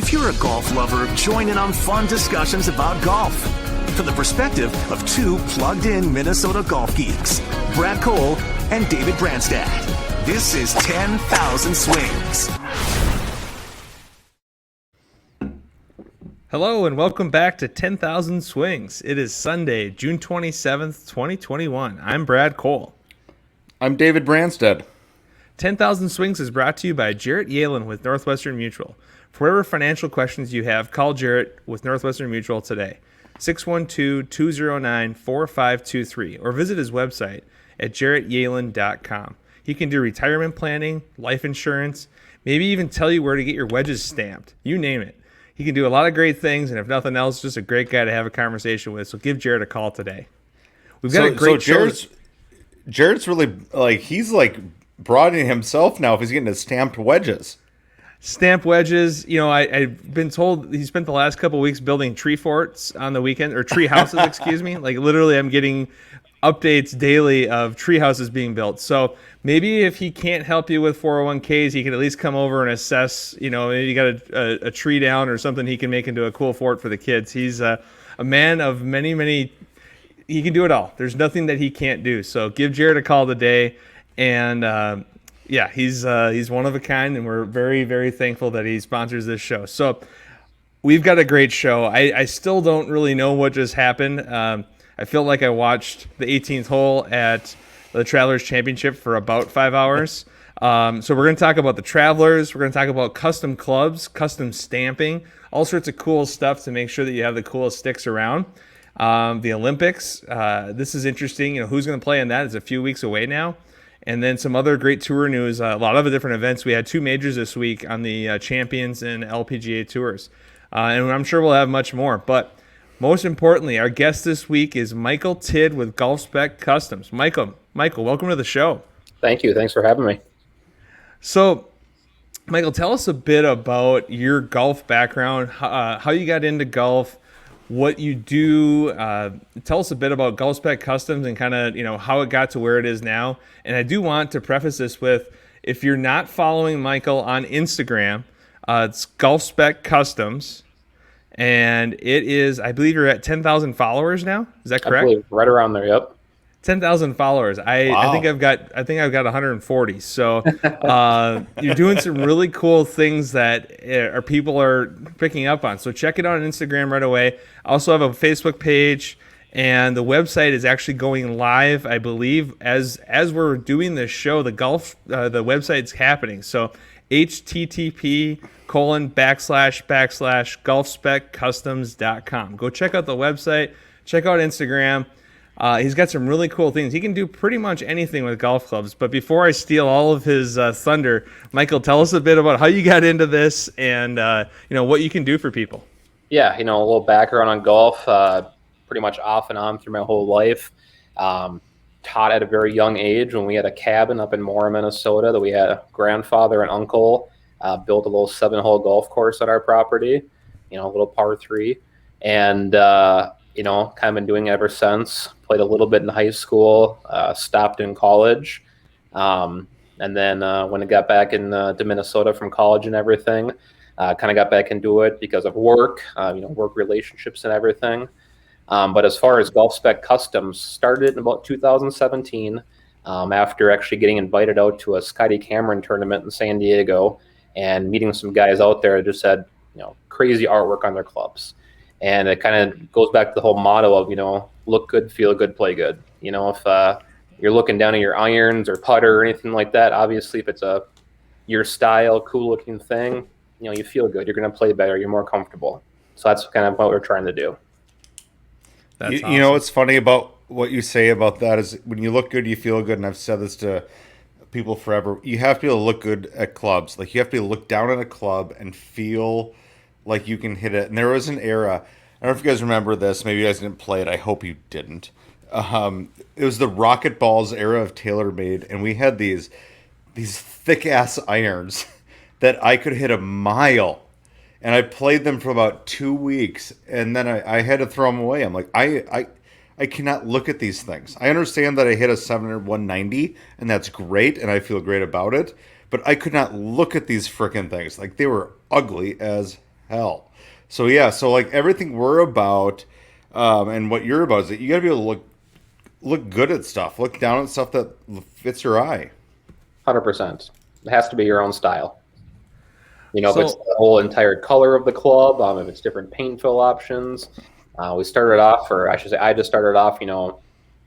If you're a golf lover, join in on fun discussions about golf from the perspective of two plugged-in Minnesota golf geeks, Brad Cole and David Branstad. This is 10,000 Swings. Hello and welcome back to 10,000 Swings. It is Sunday, June 27th, 2021. I'm Brad Cole. I'm David Branstad. 10,000 Swings is brought to you by Jarrett Yalen with Northwestern Mutual. For whatever financial questions you have, call Jarrett with Northwestern Mutual today. 612-209-4523 or visit his website at jarrettyalen.com. He can do retirement planning, life insurance, maybe even tell you where to get your wedges stamped. You name it. He can do a lot of great things, and if nothing else, just a great guy to have a conversation with. So give Jarrett a call today. We've got a great show. Jarrett's really he's broadening himself now if he's getting his stamped wedges. Stamp wedges. You know, I've been told he spent the last couple of weeks building tree forts on the weekend, or tree houses, excuse me. Like literally I'm getting updates daily of tree houses being built. So maybe if he can't help you with 401ks, he can at least come over and assess, you know, maybe you got a tree down or something he can make into a cool fort for the kids. He's a man of many, he can do it all. There's nothing that he can't do. So give Jarrett a call today. And he's one of a kind, and we're very, very thankful that he sponsors this show. So we've got a great show. I still don't really know what just happened. I feel like I watched the 18th hole at the Travelers Championship for about 5 hours. So we're going to talk about the Travelers. We're going to talk about custom clubs, custom stamping, all sorts of cool stuff to make sure that you have the coolest sticks around. The Olympics, this is interesting. You know, who's going to play in that? It's a few weeks away now. And then some other great tour news, a lot of different events. We had 2 majors this week on the Champions and LPGA tours. And I'm sure we'll have much more. But most importantly, our guest this week is Michael Tidd with Golf Spec Customs. Michael, welcome to the show. Thank you. Thanks for having me. So, Michael, tell us a bit about your golf background, how you got into golf, what you do. Tell us a bit about Golf Spec Customs and kind of, you know, how it got to where it is now. And I do want to preface this with, if you're not following Michael on Instagram, it's Golf Spec Customs, and it is, I believe you're at 10,000 followers now. Is that correct? I believe right around there. Yep. 10,000 followers. Wow. I think I've got 140. So you're doing some really cool things that people are picking up on. So check it out on Instagram right away. I also have a Facebook page, and the website is actually going live, I believe, as we're doing this show. The website's happening. So http://golfspeccustoms.com. Go check out the website. Check out Instagram. He's got some really cool things. He can do pretty much anything with golf clubs. But before I steal all of his thunder, Michael, tell us a bit about how you got into this and what you can do for people. Yeah, a little background on golf. Pretty much off and on through my whole life. Taught at a very young age when we had a cabin up in Mora, Minnesota, that we had a grandfather and uncle built a little 7-hole golf course on our property. A little par 3, and kind of been doing it ever since. Played a little bit in high school, stopped in college, and then when I got back to Minnesota from college and everything, kind of got back into it because of work, work relationships and everything. But as far as Golf Spec Customs, started in about 2017 after actually getting invited out to a Scotty Cameron tournament in San Diego and meeting some guys out there that just had crazy artwork on their clubs. And it kind of goes back to the whole motto of, look good, feel good, play good. If you're looking down at your irons or putter or anything like that, obviously if it's your style, cool looking thing, you feel good. You're going to play better. You're more comfortable. So that's kind of what we're trying to do. That's awesome. What's funny about what you say about that is when you look good, you feel good. And I've said this to people forever. You have to be able to look good at clubs. Like you have to be able to look down at a club and feel like you can hit it. And there was an era, I don't know if you guys remember this, maybe you guys didn't play it, I hope you didn't. It was the Rocket Balls era of TaylorMade, and we had these thick ass irons that I could hit a mile, and I played them for about 2 weeks, and then I had to throw them away. I'm like, I cannot look at these things. I understand that I hit a 700 190, and that's great, and I feel great about it, but I could not look at these frickin' things. Like, they were ugly as hell. So yeah, so like everything we're about, and what you're about is that you got to be able to look good at stuff, look down at stuff that fits your eye. 100%. It has to be your own style. You know, So, if it's the whole entire color of the club, if it's different paint fill options. We started off, or I should say, I just started off, you know,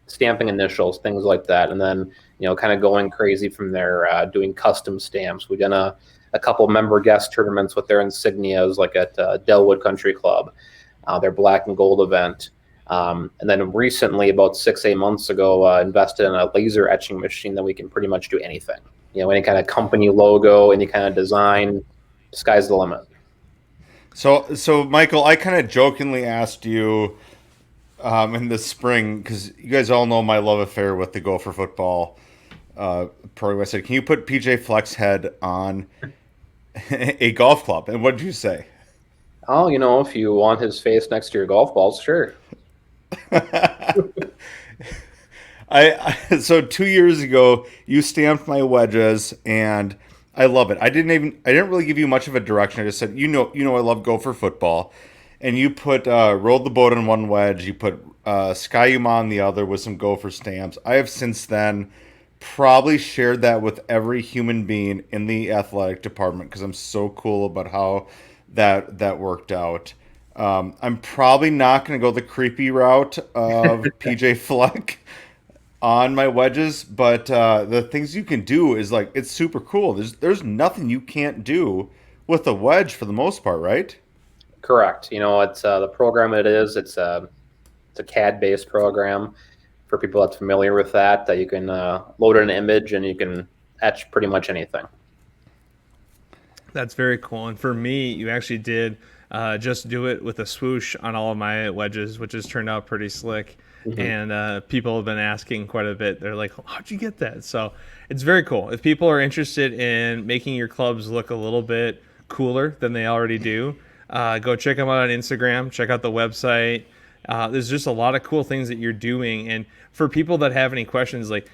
stamping initials, things like that, and then, you know, kind of going crazy from there, doing custom stamps. We've done a couple member guest tournaments with their insignias, like at Delwood Country Club, their black and gold event. And then recently, about 6-8 months ago, invested in a laser etching machine that we can pretty much do anything. You know, any kind of company logo, any kind of design, sky's the limit. So Michael, I kind of jokingly asked you in the spring, because you guys all know my love affair with the Gopher football program. I said, can you put PJ Fleck's head on a golf club? And what did you say? Oh, you know, if you want his face next to your golf balls, sure. So 2 years ago, you stamped my wedges, and I love it. I didn't really give you much of a direction. I just said, you know, I love Gopher football, and you put rolled the boat on one wedge. You put Sky Yuma on the other with some Gopher stamps. I have since then probably shared that with every human being in the athletic department because I'm so cool about how that worked out. I'm probably not going to go the creepy route of PJ Fleck on my wedges, but the things you can do is like it's super cool. There's nothing you can't do with a wedge for the most part, right? Correct. You know, it's the program it is. It's a CAD-based program for people that's familiar with that you can load an image and you can etch pretty much anything. that's very cool. And for me, you actually did just do it with a swoosh on all of my wedges, which has turned out pretty slick. Mm-hmm. And people have been asking quite a bit. They're like, how'd you get that? So it's very cool. If people are interested in making your clubs look a little bit cooler than they already do, go check them out on Instagram. Check out the website. There's just a lot of cool things that you're doing. And for people that have any questions, like,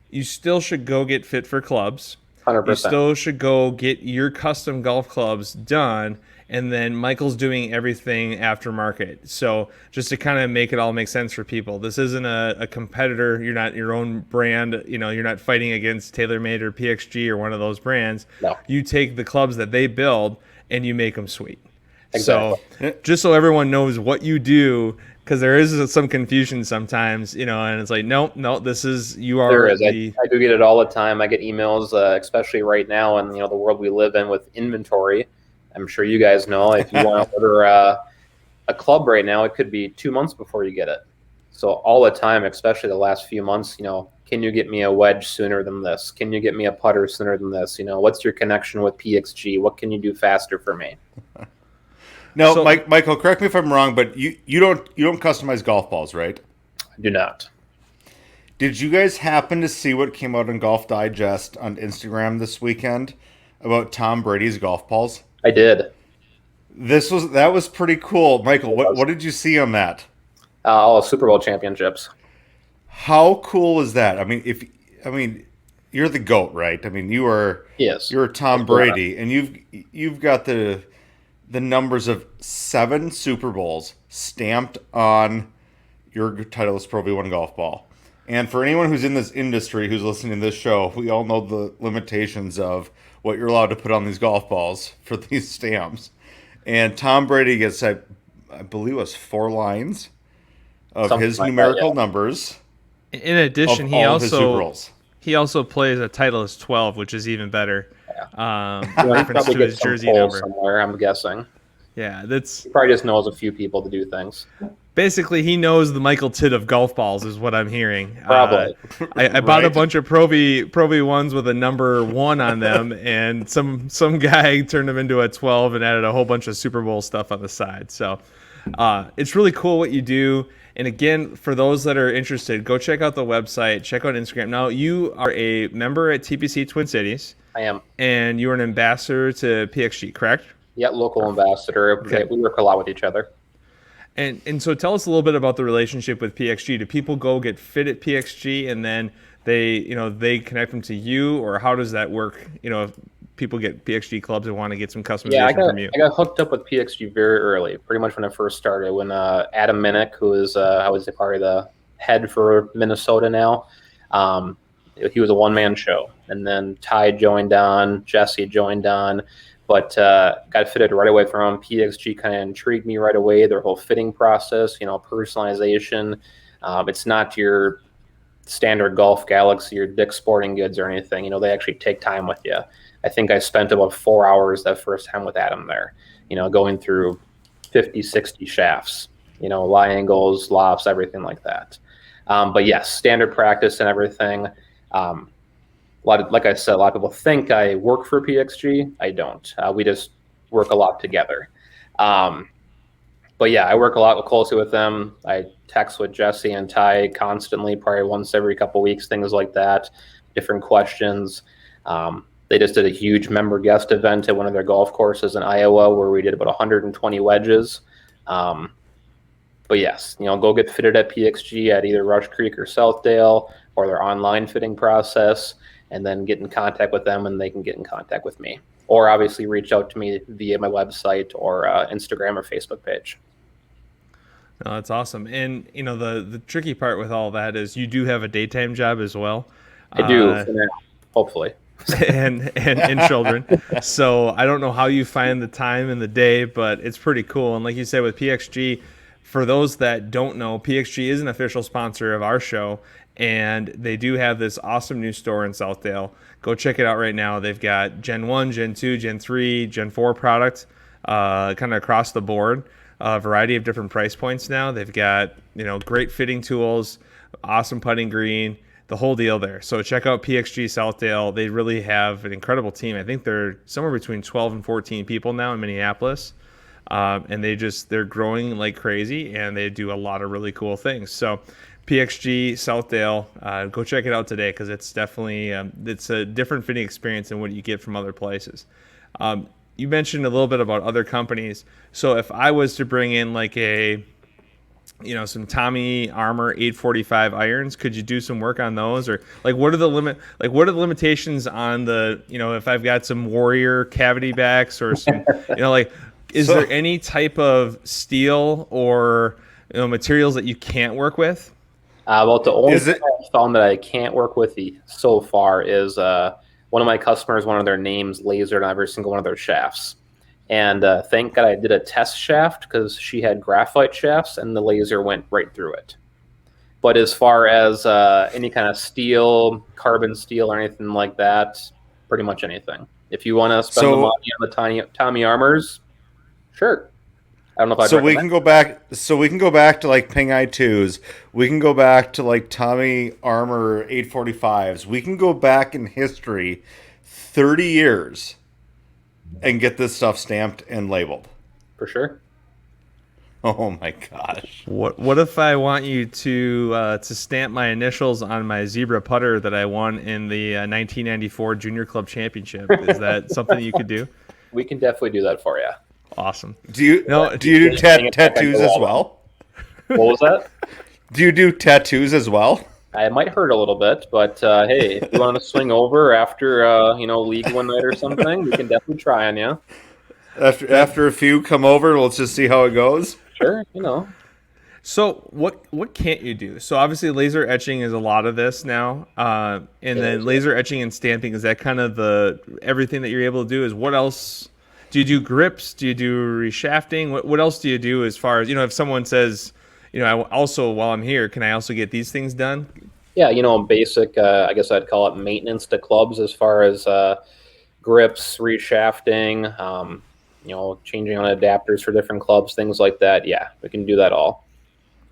you still should go get fit for clubs. 100%. You still should go get your custom golf clubs done. And then Michael's doing everything aftermarket. So just to kind of make it all make sense for people, this isn't a competitor. You're not your own brand. You know, you're not fighting against TaylorMade or PXG or one of those brands. No. You take the clubs that they build and you make them sweet. Exactly. So just so everyone knows what you do, because there is some confusion sometimes, you know, and it's like, no, this is, you are. There is. I do get it all the time. I get emails, especially right now in, you know, the world we live in with inventory. I'm sure you guys know if you want to order a club right now, it could be 2 months before you get it. So all the time, especially the last few months, you know, can you get me a wedge sooner than this? Can you get me a putter sooner than this? You know, what's your connection with PXG? What can you do faster for me? No, so, Michael, correct me if I'm wrong, but you don't customize golf balls, right? I do not. Did you guys happen to see what came out in Golf Digest on Instagram this weekend about Tom Brady's golf balls? I did. That was pretty cool, Michael. What did you see on that? All Super Bowl championships. How cool is that? I mean, you're the GOAT, right? I mean, you're Tom Brady, and you've got the numbers of 7 Super Bowls stamped on your Titleist Pro V1 golf ball. And for anyone who's in this industry who's listening to this show, we all know the limitations of what you're allowed to put on these golf balls for these stamps. And Tom Brady gets, I believe it was 4 lines of something his like numerical numbers. In addition, he also plays a Titleist 12, which is even better. Reference to his jersey number somewhere, I'm guessing. Yeah, he probably just knows a few people to do things. Basically, he knows the Michael Tidd of golf balls, is what I'm hearing. Probably. I bought a bunch of Pro V ones with a number 1 on them, and some guy turned them into a 12 and added a whole bunch of Super Bowl stuff on the side. So it's really cool what you do. And again, for those that are interested, go check out the website, check out Instagram. Now, you are a member at TPC Twin Cities. I am. And you are an ambassador to PXG, correct? Yeah, local ambassador. Okay. We work a lot with each other. And so tell us a little bit about the relationship with PXG. Do people go get fit at PXG and then they connect them to you, or how does that work? You know, people get PXG clubs and want to get some customization Yeah, from you? I got hooked up with PXG very early, pretty much when I first started. When Adam Minnick, who is I would say probably the head for Minnesota now, he was a one-man show, and then Ty joined on, Jesse joined on, but got fitted right away from him. PXG kind of intrigued me right away. Their whole fitting process, personalization. It's not your standard Golf Galaxy or Dick's Sporting Goods or anything. They actually take time with you. I think I spent about 4 hours that first time with Adam there, going through 50, 60 shafts, lie angles, lofts, everything like that. But yes, standard practice and everything. Like I said, a lot of people think I work for PXG. I don't. We just work a lot together. But yeah, I work a lot closely with them. I text with Jesse and Ty constantly, probably once every couple of weeks, things like that, different questions. They just did a huge member guest event at one of their golf courses in Iowa where we did about 120 wedges. But yes, go get fitted at PXG at either Rush Creek or Southdale or their online fitting process, and then get in contact with them and they can get in contact with me. Or obviously reach out to me via my website or Instagram or Facebook page. No, that's awesome. And, the tricky part with all that is you do have a daytime job as well. I do, for now, hopefully. and children. So I don't know how you find the time in the day, but it's pretty cool. And like you said, with PXG, for those that don't know, PXG is an official sponsor of our show, and they do have this awesome new store in Southdale. Go check it out right now. They've got Gen 1, Gen 2, Gen 3, Gen 4 products kind of across the board. A variety of different price points now. They've got, great fitting tools, awesome putting green, the whole deal there. So check out PXG Southdale. They really have an incredible team. I think they're somewhere between 12 and 14 people now in Minneapolis. And they're growing like crazy, and they do a lot of really cool things. So PXG Southdale, go check it out today, because it's definitely it's a different fitting experience than what you get from other places. You mentioned a little bit about other companies. So if I was to bring in like some Tommy Armour 845 irons, could you do some work on those? Or what are the limitations on the, if I've got some Warrior cavity backs or some, is there any type of steel or materials that you can't work with? Well, the only thing I found that I can't work with so far is one of my customers, one of their names lasered on every single one of their shafts. And thank God I did a test shaft, because she had graphite shafts and the laser went right through it. But as far as any kind of steel, carbon steel or anything like that, pretty much anything. If you want to spend the money on the Tommy Armours, sure. I don't know if I'd recommend. We can go back to like Ping Eye 2s. We can go back to like Tommy Armour 845s. We can go back in history 30 years and get this stuff stamped and labeled. For sure. Oh my gosh. What if I want you to stamp my initials on my zebra putter that I won in the 1994 Junior Club Championship? Is that something you could do? We can definitely do that for you. Awesome. Do you do tattoos as well? What was that? Do you do tattoos as well? It might hurt a little bit, but hey, if you want to swing over after league one night or something, we can definitely try on you. After a few come over, let's just see how it goes. Sure, So what can't you do? So obviously laser etching is a lot of this now, and then laser etching and stamping, is that kind of everything that you're able to do? Is what else? Do you do grips? Do you do reshafting? What else do you do as far as, if someone says, also while I'm here, can I also get these things done? Yeah, basic, I guess I'd call it maintenance to clubs as far as grips, reshafting, changing on adapters for different clubs, things like that. Yeah, we can do that all.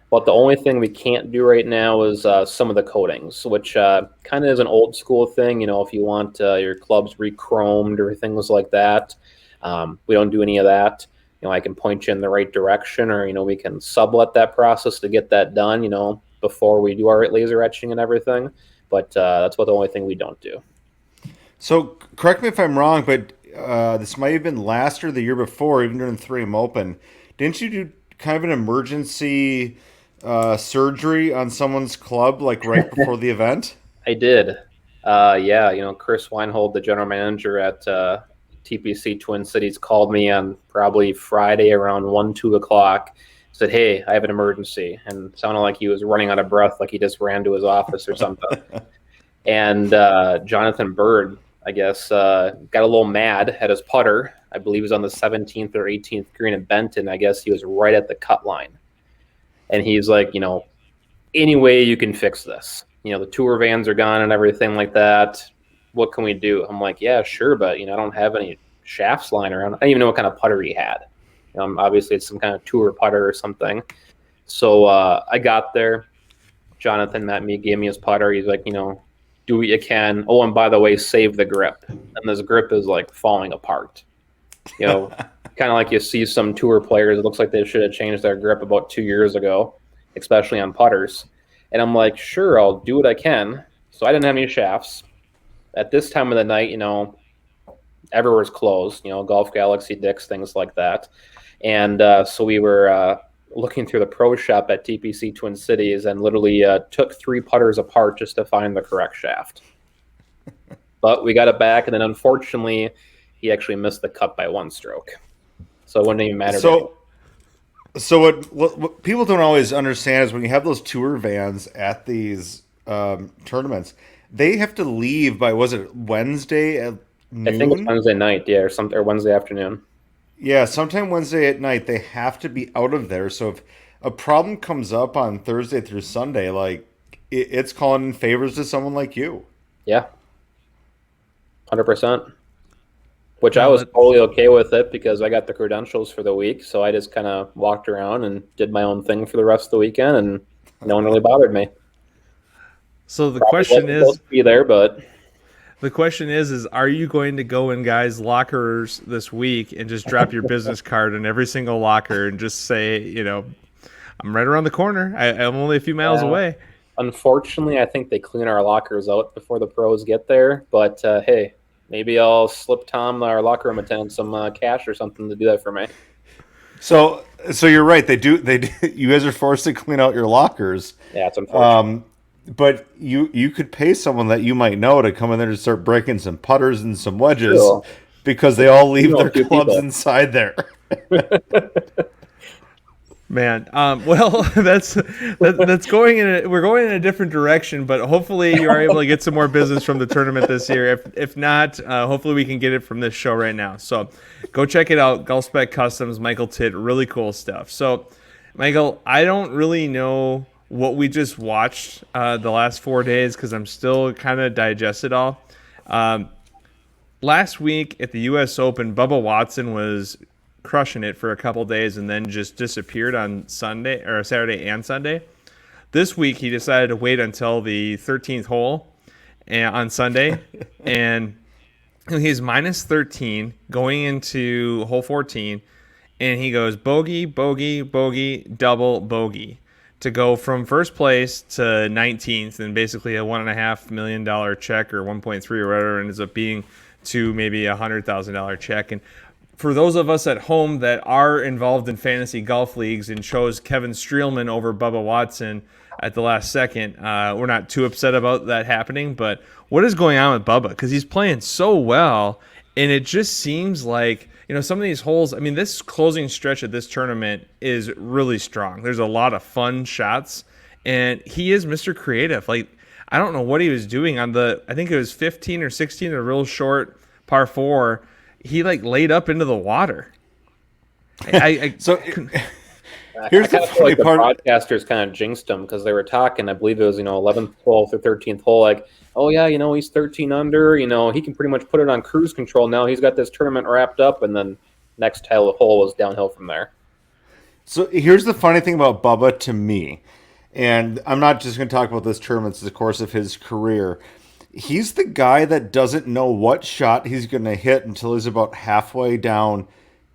But the only thing we can't do right now is some of the coatings, which kind of is an old school thing. If you want your clubs re-chromed or things like that, we don't do any of that. I can point you in the right direction, or, we can sublet that process to get that done, before we do our laser etching and everything. But that's about the only thing we don't do. So correct me if I'm wrong, but this might have been last or the year before, even during the 3M Open. Didn't you do kind of an emergency surgery on someone's club, like right before the event? I did. Yeah, Chris Weinhold, the general manager at TPC Twin Cities, called me on probably Friday around 1, 2 o'clock. Said, "Hey, I have an emergency," and sounded like he was running out of breath, like he just ran to his office or something. And Jonathan Bird, I guess, got a little mad at his putter. I believe he was on the 17th or 18th green at Benton. I guess he was right at the cut line. And he's like, any way you can fix this. The tour vans are gone and everything like that. What can we do? I'm like, yeah, sure, but, I don't have any shafts lying around. I didn't even know what kind of putter he had. Obviously, it's some kind of tour putter or something. So I got there. Jonathan met me, gave me his putter. He's like, do what you can. Oh, and by the way, save the grip. And this grip is like falling apart. Kind of like you see some tour players. It looks like they should have changed their grip about 2 years ago, especially on putters. And I'm like, sure, I'll do what I can. So I didn't have any shafts. At this time of the night, everywhere's closed, Golf Galaxy, Dick's, things like that. And so we were looking through the pro shop at TPC Twin Cities and literally took 3 putters apart just to find the correct shaft. But we got it back, and then unfortunately, he actually missed the cut by 1 stroke. So it wouldn't even matter. So what people don't always understand is when you have those tour vans at these tournaments, they have to leave by, was it Wednesday at noon? I think it's Wednesday night, yeah, or Wednesday afternoon. Yeah, sometime Wednesday at night, they have to be out of there. So if a problem comes up on Thursday through Sunday, like it's calling in favors to someone like you. Yeah, 100%. Which I was totally okay with it because I got the credentials for the week. So I just kind of walked around and did my own thing for the rest of the weekend, and no one really bothered me. So the question is, supposed to be there, but the question is, are you going to go in guys' lockers this week and just drop your business card in every single locker and just say, I'm right around the corner. I'm only a few miles away. Unfortunately, I think they clean our lockers out before the pros get there. But hey, maybe I'll slip Tom, our locker room attendant, some cash or something to do that for me. So you're right. They do. You guys are forced to clean out your lockers. Yeah, it's unfortunate. But you could pay someone that you might know to come in there to start breaking some putters and some wedges because they all leave their clubs inside there. Man, well, that's going we're going in a different direction, but hopefully you are able to get some more business from the tournament this year. If not, hopefully we can get it from this show right now. So go check it out. Golf Spec Customs, Michael Titt, really cool stuff. So Michael, I don't really know what we just watched the last 4 days because I'm still kind of digest it all. Last week at the U.S. Open, Bubba Watson was crushing it for a couple days and then just disappeared on Saturday and Sunday. This week he decided to wait until the 13th hole on Sunday, and he's minus 13 going into hole 14, and he goes bogey, bogey, bogey, double bogey to go from first place to 19th, and basically a $1.5 million check or 1.3 or whatever ends up being to maybe a $100,000 check. And for those of us at home that are involved in fantasy golf leagues and chose Kevin Streelman over Bubba Watson at the last second, we're not too upset about that happening. But what is going on with Bubba? Because he's playing so well, and it just seems like, some of these holes, this closing stretch of this tournament is really strong. There's a lot of fun shots, and he is Mr. Creative. Like, I don't know what he was doing on I think it was 15 or 16, a real short par 4. He laid up into the water. So here's the funny part. The broadcasters kind of jinxed him because they were talking. I believe it was 11th, 12th, or 13th hole. Like, oh yeah, he's 13 under. He can pretty much put it on cruise control now. He's got this tournament wrapped up, and then next hole was downhill from there. So here's the funny thing about Bubba to me, and I'm not just going to talk about this tournament. It's the course of his career. He's the guy that doesn't know what shot he's going to hit until he's about halfway down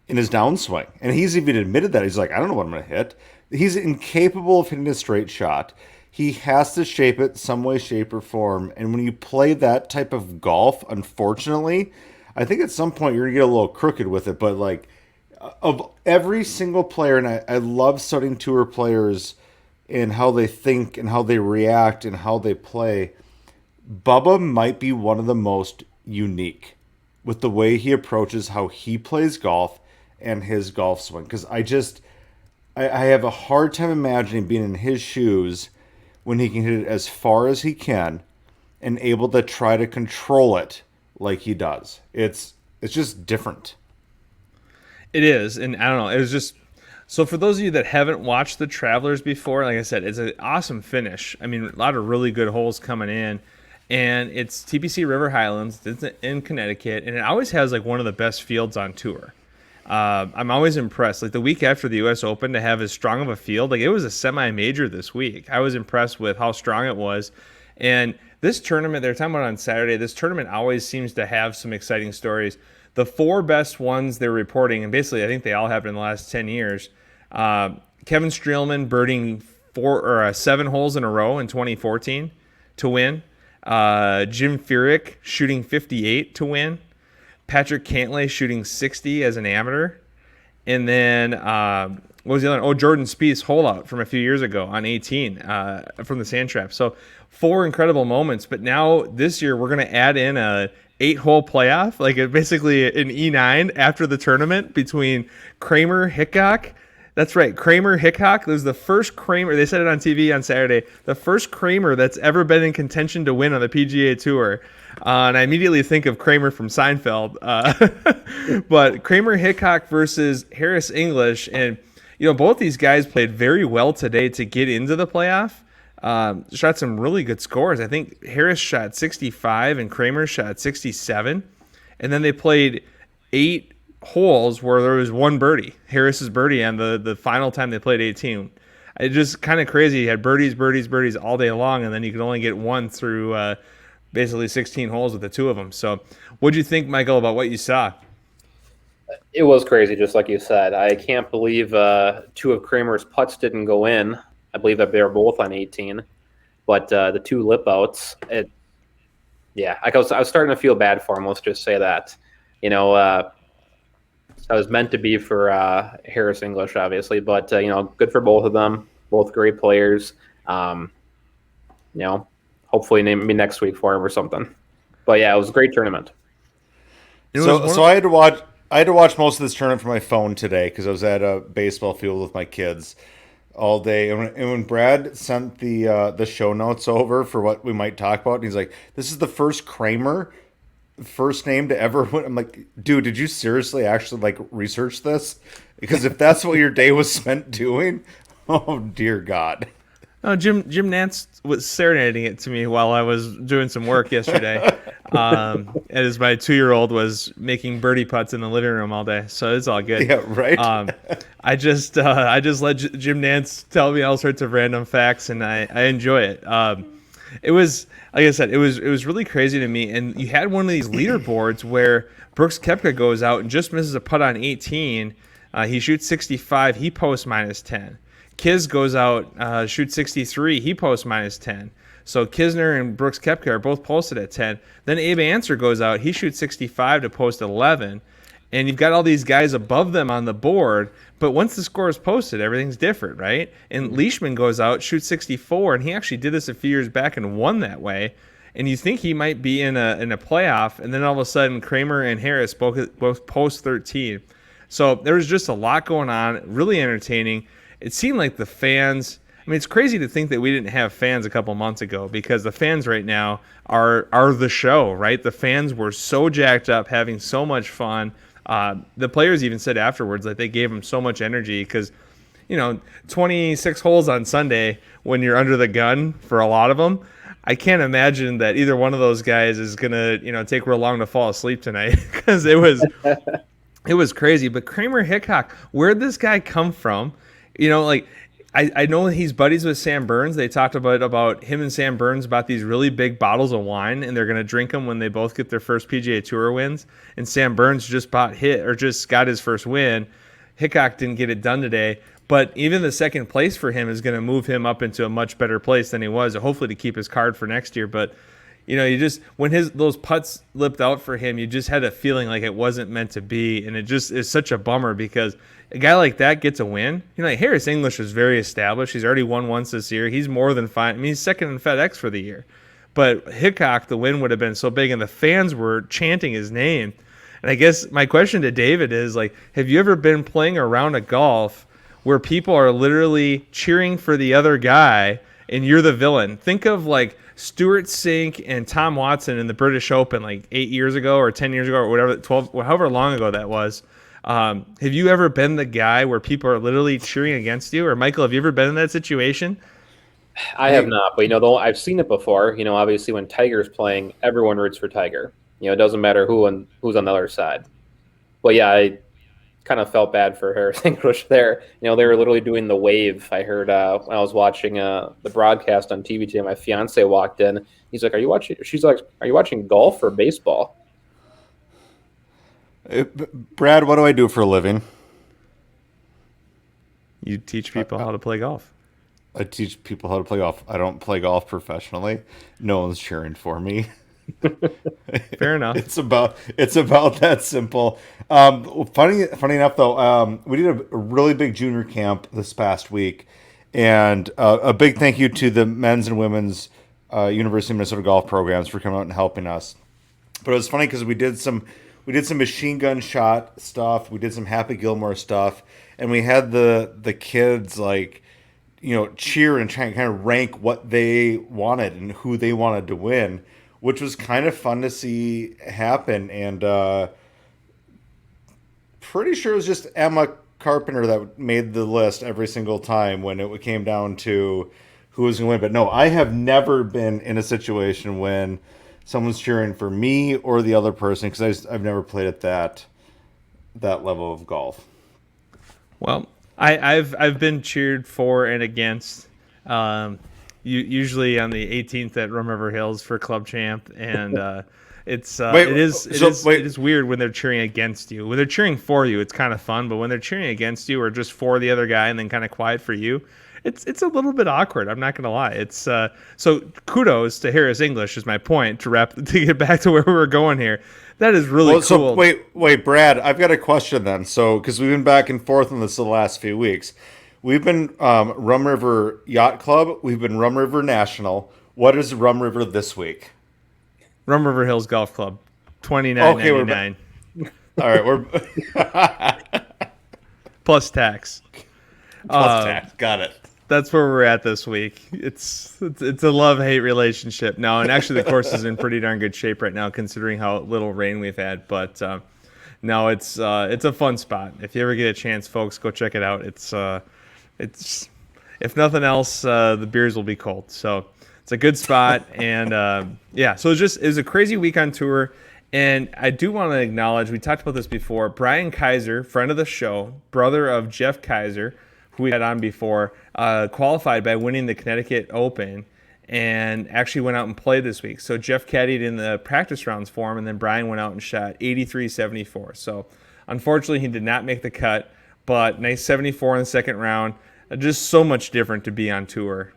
in his downswing. And he's even admitted that. He's like, I don't know what I'm going to hit. He's incapable of hitting a straight shot. He has to shape it some way, shape, or form. And when you play that type of golf, unfortunately, I think at some point you're going to get a little crooked with it. But of every single player, and I love studying tour players and how they think and how they react and how they play, Bubba might be one of the most unique with the way he approaches how he plays golf and his golf swing. Because I have a hard time imagining being in his shoes when he can hit it as far as he can and able to try to control it like he does. It's just different. It is, and I don't know. It was just so for those of you that haven't watched the Travelers before, like I said, it's an awesome finish. I mean, a lot of really good holes coming in, and it's TPC River Highlands. It's in Connecticut, and it always has like one of the best fields on tour. I'm always impressed. Like the week after the U.S. Open, to have as strong of a field, like it was a semi-major this week. I was impressed with how strong it was, and this tournament they're talking about on Saturday. This tournament always seems to have some exciting stories. The 4 best ones they're reporting, and basically I think they all happened in the last 10 years. Kevin Streelman birding 7 holes in a row in 2014 to win. Jim Furyk shooting 58 to win. Patrick Cantlay shooting 60 as an amateur. And then what was the other one? Oh, Jordan Spieth's hole-out from a few years ago on 18 from the sand trap. So 4 incredible moments. But now this year we're going to add in a 8-hole playoff, like basically an E9 after the tournament between Kramer, Hickok. That's right, Kramer, Hickok. There's the first Kramer, they said it on TV on Saturday, the first Kramer that's ever been in contention to win on the PGA Tour. And I immediately think of Kramer from Seinfeld. But Kramer, Hickok versus Harris English. And, both these guys played very well today to get into the playoff. Shot some really good scores. I think Harris shot 65 and Kramer shot 67. And then they played 8 holes where there was 1 birdie. Harris's birdie on the final time they played 18. It's just kind of crazy. You had birdies all day long, and then you could only get 1 through basically 16 holes with the 2 of them. So what'd you think, Michael, about what you saw? It was crazy, just like you said. I can't believe 2 of Kramer's putts didn't go in. I believe that they were both on 18, but the 2 lip outs, I was starting to feel bad for him. Let's just say that, I was meant to be for Harris English, obviously, but good for both of them. Both great players. Hopefully maybe next week for him or something. But yeah, it was a great tournament. So I had to watch most of this tournament from my phone today because I was at a baseball field with my kids all day. And when Brad sent the show notes over for what we might talk about, and he's like, "This is the first Kramer first name to ever win." I'm like, dude, did you seriously actually research this? Because if that's what your day was spent doing, oh dear God. No, Jim Nance was serenading it to me while I was doing some work yesterday. As my 2-year-old was making birdie putts in the living room all day, so it's all good. Yeah, right. I just let Jim Nance tell me all sorts of random facts, and I enjoy it. It was, like I said, it was really crazy to me. And you had one of these leaderboards where Brooks Koepka goes out and just misses a putt on 18. He shoots 65. He posts -10. Kiz goes out, shoots 63. He posts -10. So Kisner and Brooks Koepka are both posted at 10. Then Abe Answer goes out. He shoots 65 to post 11. And you've got all these guys above them on the board. But once the score is posted, everything's different, right? And Leishman goes out, shoots 64, and he actually did this a few years back and won that way. And you think he might be in a playoff, and then all of a sudden Kramer and Harris both post 13. So there was just a lot going on, really entertaining. It seemed like the fans, I mean, it's crazy to think that we didn't have fans a couple months ago, because the fans right now are the show, right? The fans were so jacked up, having so much fun. The players even said afterwards that they gave them so much energy because, 26 holes on Sunday when you're under the gun for a lot of them, I can't imagine that either one of those guys is going to, take real long to fall asleep tonight because it was crazy. But Kramer Hickok, where'd this guy come from? I know he's buddies with Sam Burns. They talked about him and Sam Burns about these really big bottles of wine, and they're going to drink them when they both get their first PGA Tour wins. And Sam Burns just got his first win. Hickok didn't get it done today, but even the second place for him is going to move him up into a much better place than he was, hopefully to keep his card for next year. But when those putts lipped out for him, you just had a feeling like it wasn't meant to be, and it just is such a bummer because a guy like that gets a win. Harris English is very established. He's already won once this year. He's more than fine. I mean, he's second in FedEx for the year. But Hickok, the win would have been so big, and the fans were chanting his name. And I guess my question to David is, like, have you ever been playing a round of golf where people are literally cheering for the other guy and you're the villain? Think of like Stuart Sink and Tom Watson in the British Open like 8 years ago or 10 years ago or whatever, 12, however long ago that was. Have you ever been the guy where people are literally cheering against you? Or Michael, have you ever been in that situation? I have not, but though I've seen it before. Obviously when Tiger's playing, everyone roots for Tiger. It doesn't matter who's on the other side. But yeah, I kind of felt bad for Harris English there. They were literally doing the wave. I heard when I was watching the broadcast on TV today, my fiance walked in. He's like, She's like, are you watching golf or baseball? Brad, what do I do for a living? You teach people how to play golf. I teach people how to play golf. I don't play golf professionally. No one's cheering for me. Fair enough. It's about that simple. Funny enough though, we did a really big junior camp this past week, and a big thank you to the men's and women's University of Minnesota golf programs for coming out and helping us. But it was funny because we did some machine gun shot stuff, we did some Happy Gilmore stuff, and we had the kids like cheer and try and kind of rank what they wanted and who they wanted to win, which was kind of fun to see happen. And pretty sure it was just Emma Carpenter that made the list every single time when it came down to who was going to win. But no, I have never been in a situation when someone's cheering for me or the other person, because I've never played at that level of golf. Well, I've been cheered for and against. Usually on the 18th at Rum River Hills for club champ, and it is weird when they're cheering against you. When they're cheering for you, it's kind of fun, but when they're cheering against you or just for the other guy and then kind of quiet for you, it's a little bit awkward. I'm not gonna lie. It's so kudos to Harris English is my point to get back to where we were going here. That is really cool. So wait, Brad, I've got a question then. So because we've been back and forth on this the last few weeks. We've been Rum River Yacht Club. We've been Rum River National. What is Rum River this week? Rum River Hills Golf Club, $29.99. All right, we're plus tax. Plus tax. Got it. That's where we're at this week. It's a love-hate relationship now, and actually the course is in pretty darn good shape right now, considering how little rain we've had. But no, it's a fun spot. If you ever get a chance, folks, go check it out. It's if nothing else, the beers will be cold. So it's a good spot. And so it was a crazy week on tour. And I do want to acknowledge, we talked about this before, Brian Kaiser, friend of the show, brother of Jeff Kaiser, who we had on before, qualified by winning the Connecticut Open and actually went out and played this week. So Jeff caddied in the practice rounds for him, and then Brian went out and shot 83-74. So unfortunately, he did not make the cut, but nice 74 in the second round. Just so much different to be on tour.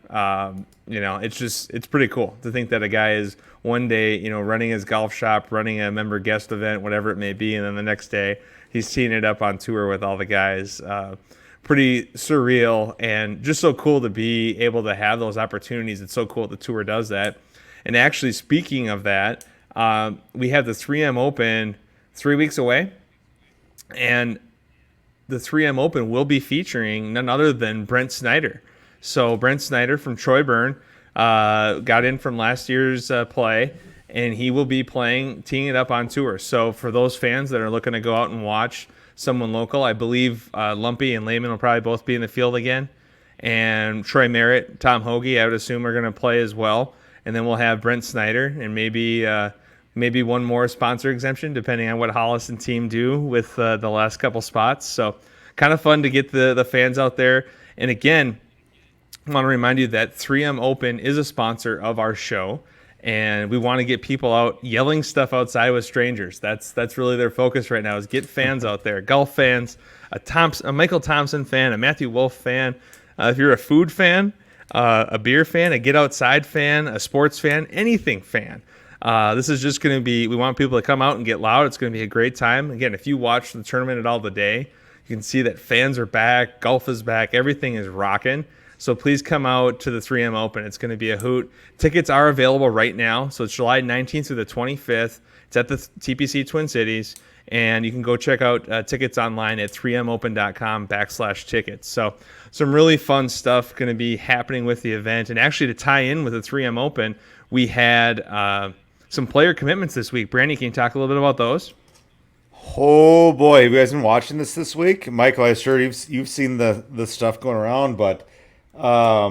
It's pretty cool to think that a guy is one day, running his golf shop, running a member guest event, whatever it may be, and then the next day he's teeing it up on tour with all the guys. Pretty surreal and just so cool to be able to have those opportunities. It's so cool the tour does that. And actually, speaking of that, we have the 3M Open 3 weeks away, and the 3M Open will be featuring none other than Brent Snyder. So Brent Snyder from Troy Byrne got in from last year's play, and he will be teeing it up on tour. So for those fans that are looking to go out and watch someone local, I believe Lumpy and Lehman will probably both be in the field again. And Troy Merritt, Tom Hoagie, I would assume, are going to play as well. And then we'll have Brent Snyder and maybe one more sponsor exemption, depending on what Hollis and team do with the last couple spots. So kind of fun to get the fans out there. And again, I want to remind you that 3M Open is a sponsor of our show. And we want to get people out yelling stuff outside with strangers. That's really their focus right now, is get fans out there, golf fans, a Michael Thompson fan, a Matthew Wolf fan. If you're a food fan, a beer fan, a get outside fan, a sports fan, anything fan. This is just going to be, we want people to come out and get loud. It's going to be a great time. Again, if you watch the tournament at all today, you can see that fans are back, golf is back, everything is rocking. So please come out to the 3M Open. It's going to be a hoot. Tickets are available right now. So it's July 19th through the 25th. It's at the TPC Twin Cities. And you can go check out tickets online at 3mopen.com/tickets. So some really fun stuff going to be happening with the event. And actually, to tie in with the 3M Open, we had some player commitments this week. Brandy, can you talk a little bit about those? Oh boy, have you guys been watching this week? Michael, I'm sure you've seen the stuff going around, but where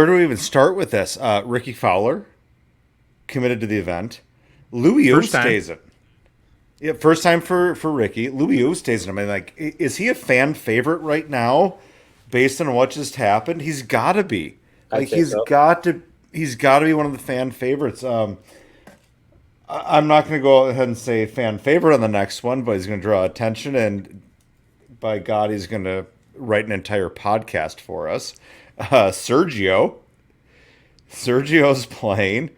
do we even start with this? Ricky Fowler committed to the event. Louis Oosthuizen. Yeah, first time for Ricky. Louis Oosthuizen. I mean, like, is he a fan favorite right now, based on what just happened? He's got to be. Like, he's got to be one of the fan favorites. I'm not going to go ahead and say fan favorite on the next one, but he's going to draw attention, and by God, he's going to write an entire podcast for us. Sergio's playing.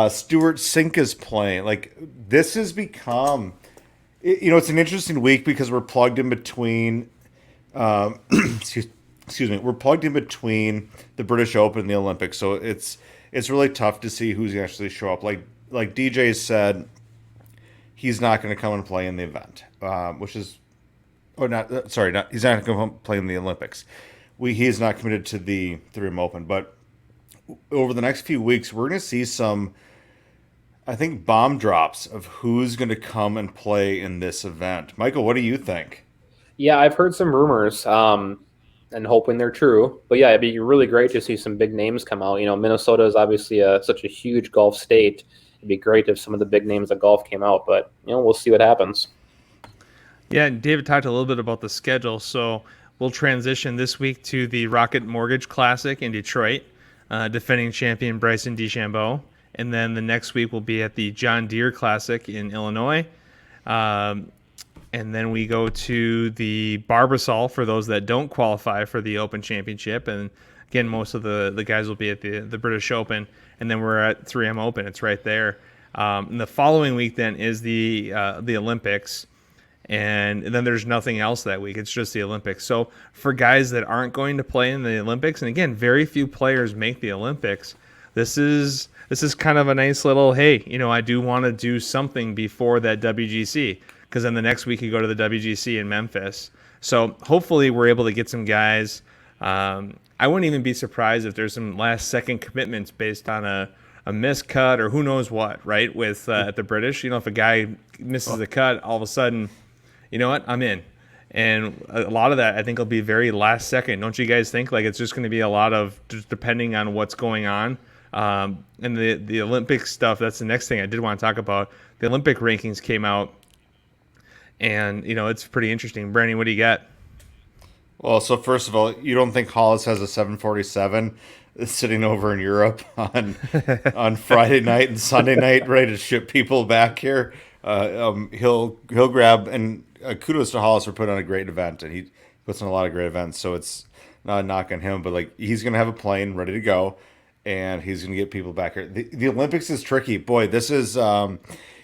Stuart Sink is playing. Like, this has become, it's an interesting week because we're plugged in between, excuse me, we're plugged in between the British Open and the Olympics. So it's really tough to see who's going to actually show up. Like DJ said, he's not going to come and play in the event, he's not going to come and play in the Olympics. He's not committed to the 3M Open, but over the next few weeks, we're going to see some, I think, bomb drops of who's going to come and play in this event. Michael, what do you think? Yeah, I've heard some rumors, and hoping they're true. But yeah, it'd be really great to see some big names come out. Minnesota is obviously such a huge golf state. It'd be great if some of the big names of golf came out, but we'll see what happens. Yeah, David talked a little bit about the schedule, so we'll transition this week to the Rocket Mortgage Classic in Detroit. Defending champion Bryson DeChambeau. And then the next week will be at the John Deere Classic in Illinois. And then we go to the Barbasol for those that don't qualify for the Open Championship. And again, most of the guys will be at the British Open. And then we're at 3M Open. It's right there. And the following week then is the Olympics. And then there's nothing else that week. It's just the Olympics. So for guys that aren't going to play in the Olympics, and again, very few players make the Olympics, this is kind of a nice little, hey, I do want to do something before that WGC, because then the next week you go to the WGC in Memphis. So hopefully we're able to get some guys. I wouldn't even be surprised if there's some last-second commitments based on a miscut or who knows what, right, with at the British. If a guy misses the cut, all of a sudden, you know what, I'm in. And a lot of that, I think, will be very last second. Don't you guys think? Like, it's just going to be a lot of just depending on what's going on. And the Olympic stuff, that's the next thing I did want to talk about. The Olympic rankings came out, and, it's pretty interesting. Brandon, what do you got? Well, so first of all, you don't think Hollis has a 747 sitting over in Europe on Friday night and Sunday night, ready to ship people back here? He'll grab, and kudos to Hollis for putting on a great event, and he puts on a lot of great events. So it's not a knock on him, but like, he's gonna have a plane ready to go, and he's gonna get people back here. The Olympics is tricky, boy. This is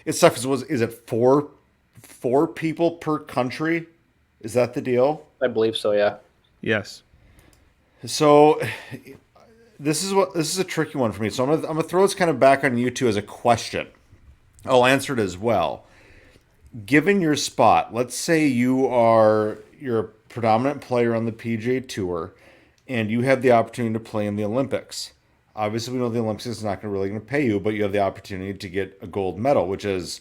it's tough. Is it four people per country? Is that the deal? I believe so. Yeah. Yes. So this is a tricky one for me. So I'm gonna throw this kind of back on you two as a question. I'll answer it as well. Given your spot, let's say you're a predominant player on the PGA Tour, and you have the opportunity to play in the Olympics. Obviously, we know the Olympics is not really going to pay you, but you have the opportunity to get a gold medal, which is,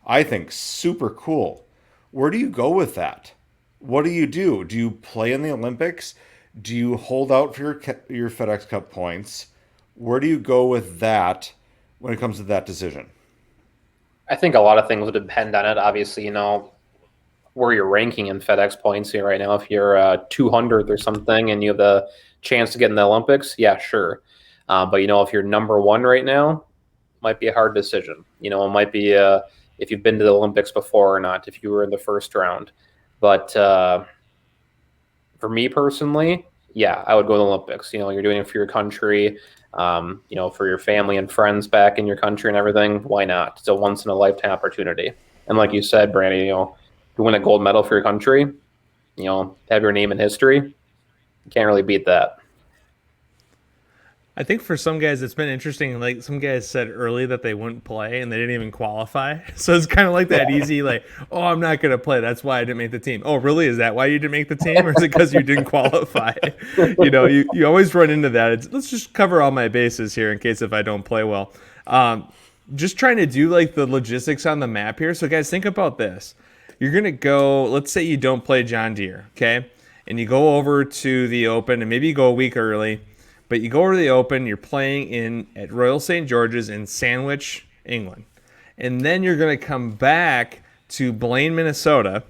I think, super cool. Where do you go with that? What do you do? Do you play in the Olympics? Do you hold out for your FedEx Cup points? Where do you go with that when it comes to that decision? I think a lot of things would depend on it. Obviously, where you're ranking in FedEx points here right now. If you're 200th or something and you have the chance to get in the Olympics, yeah, sure. But, if you're number one right now, might be a hard decision. It might be if you've been to the Olympics before or not, if you were in the first round. But for me personally, yeah, I would go to the Olympics. You're doing it for your country. For your family and friends back in your country and everything, why not? It's a once in a lifetime opportunity. And like you said, Brandy, to win a gold medal for your country, have your name in history, Can't really beat that. I think for some guys it's been interesting. Like some guys said early that they wouldn't play and they didn't even qualify. So it's kind of like that easy, like, oh, I'm not going to play. That's why I didn't make the team. Oh, really? Is that why you didn't make the team, or is it because you didn't qualify? You always run into that. Let's just cover all my bases here in case if I don't play well. Just trying to do like the logistics on the map here. So guys, think about this. You're going to go. Let's say you don't play John Deere, okay, and you go over to the Open, and maybe you go a week early. But you go over to the Open, you're playing at Royal St. George's in Sandwich, England. And then you're going to come back to Blaine, Minnesota.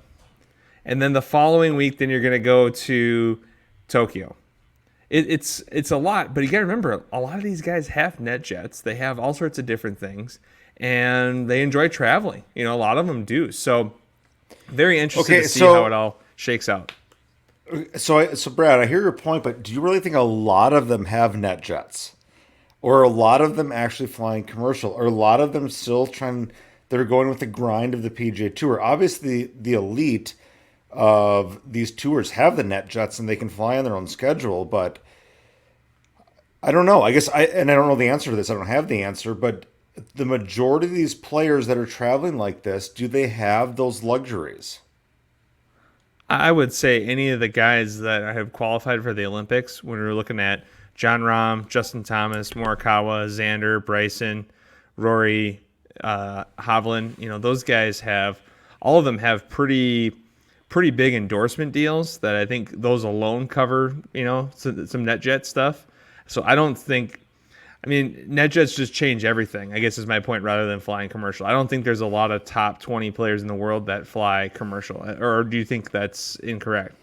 And then the following week, then you're going to go to Tokyo. It's a lot, but you got to remember, a lot of these guys have net jets. They have all sorts of different things, and they enjoy traveling. A lot of them do. So very interested to see how it all shakes out. So Brad, I hear your point, but do you really think a lot of them have net jets, or a lot of them actually flying commercial, or a lot of them still they're going with the grind of the PGA Tour? Obviously, the elite of these tours have the net jets and they can fly on their own schedule, but I don't know. I don't know the answer to this. I don't have the answer, but the majority of these players that are traveling like this, do they have those luxuries? I would say any of the guys that have qualified for the Olympics, when we're looking at John Rahm, Justin Thomas, Morikawa, Xander, Bryson, Rory, Hovland, those guys all of them have pretty big endorsement deals that I think those alone cover, some NetJet stuff. So I don't think, NetJets just change everything, I guess is my point, rather than flying commercial. I don't think there's a lot of top 20 players in the world that fly commercial. Or do you think that's incorrect?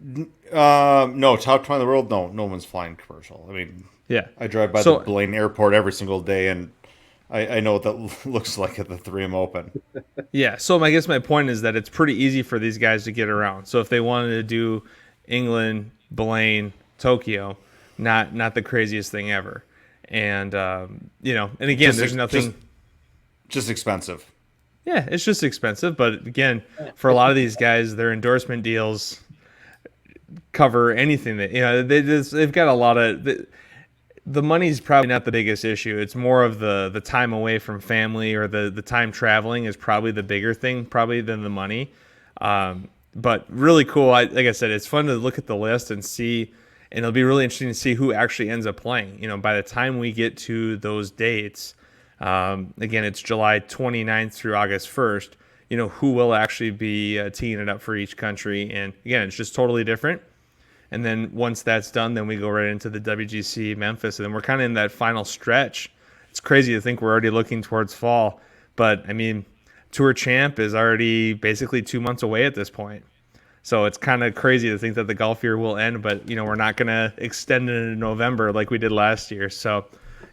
No, top 20 in the world, no one's flying commercial. Yeah. I drive by the Blaine Airport every single day, and I know what that looks like at the 3M Open. Yeah, so I guess my point is that it's pretty easy for these guys to get around. So if they wanted to do England, Blaine, Tokyo, not the craziest thing ever. And, and again, there's nothing... Just expensive. Yeah, it's just expensive. But again, for a lot of these guys, their endorsement deals cover anything that, they've got a lot of... The money's probably not the biggest issue. It's more of the time away from family, or the time traveling is probably the bigger thing probably than the money. But really cool. Like I said, it's fun to look at the list and see... And it'll be really interesting to see who actually ends up playing. By the time we get to those dates, again, it's July 29th through August 1st, who will actually be teeing it up for each country. And again, it's just totally different. And then once that's done, then we go right into the WGC Memphis. And then we're kind of in that final stretch. It's crazy to think we're already looking towards fall. But, Tour Champ is already basically 2 months away at this point. So it's kind of crazy to think that the golf year will end, but we're not going to extend it into November like we did last year. So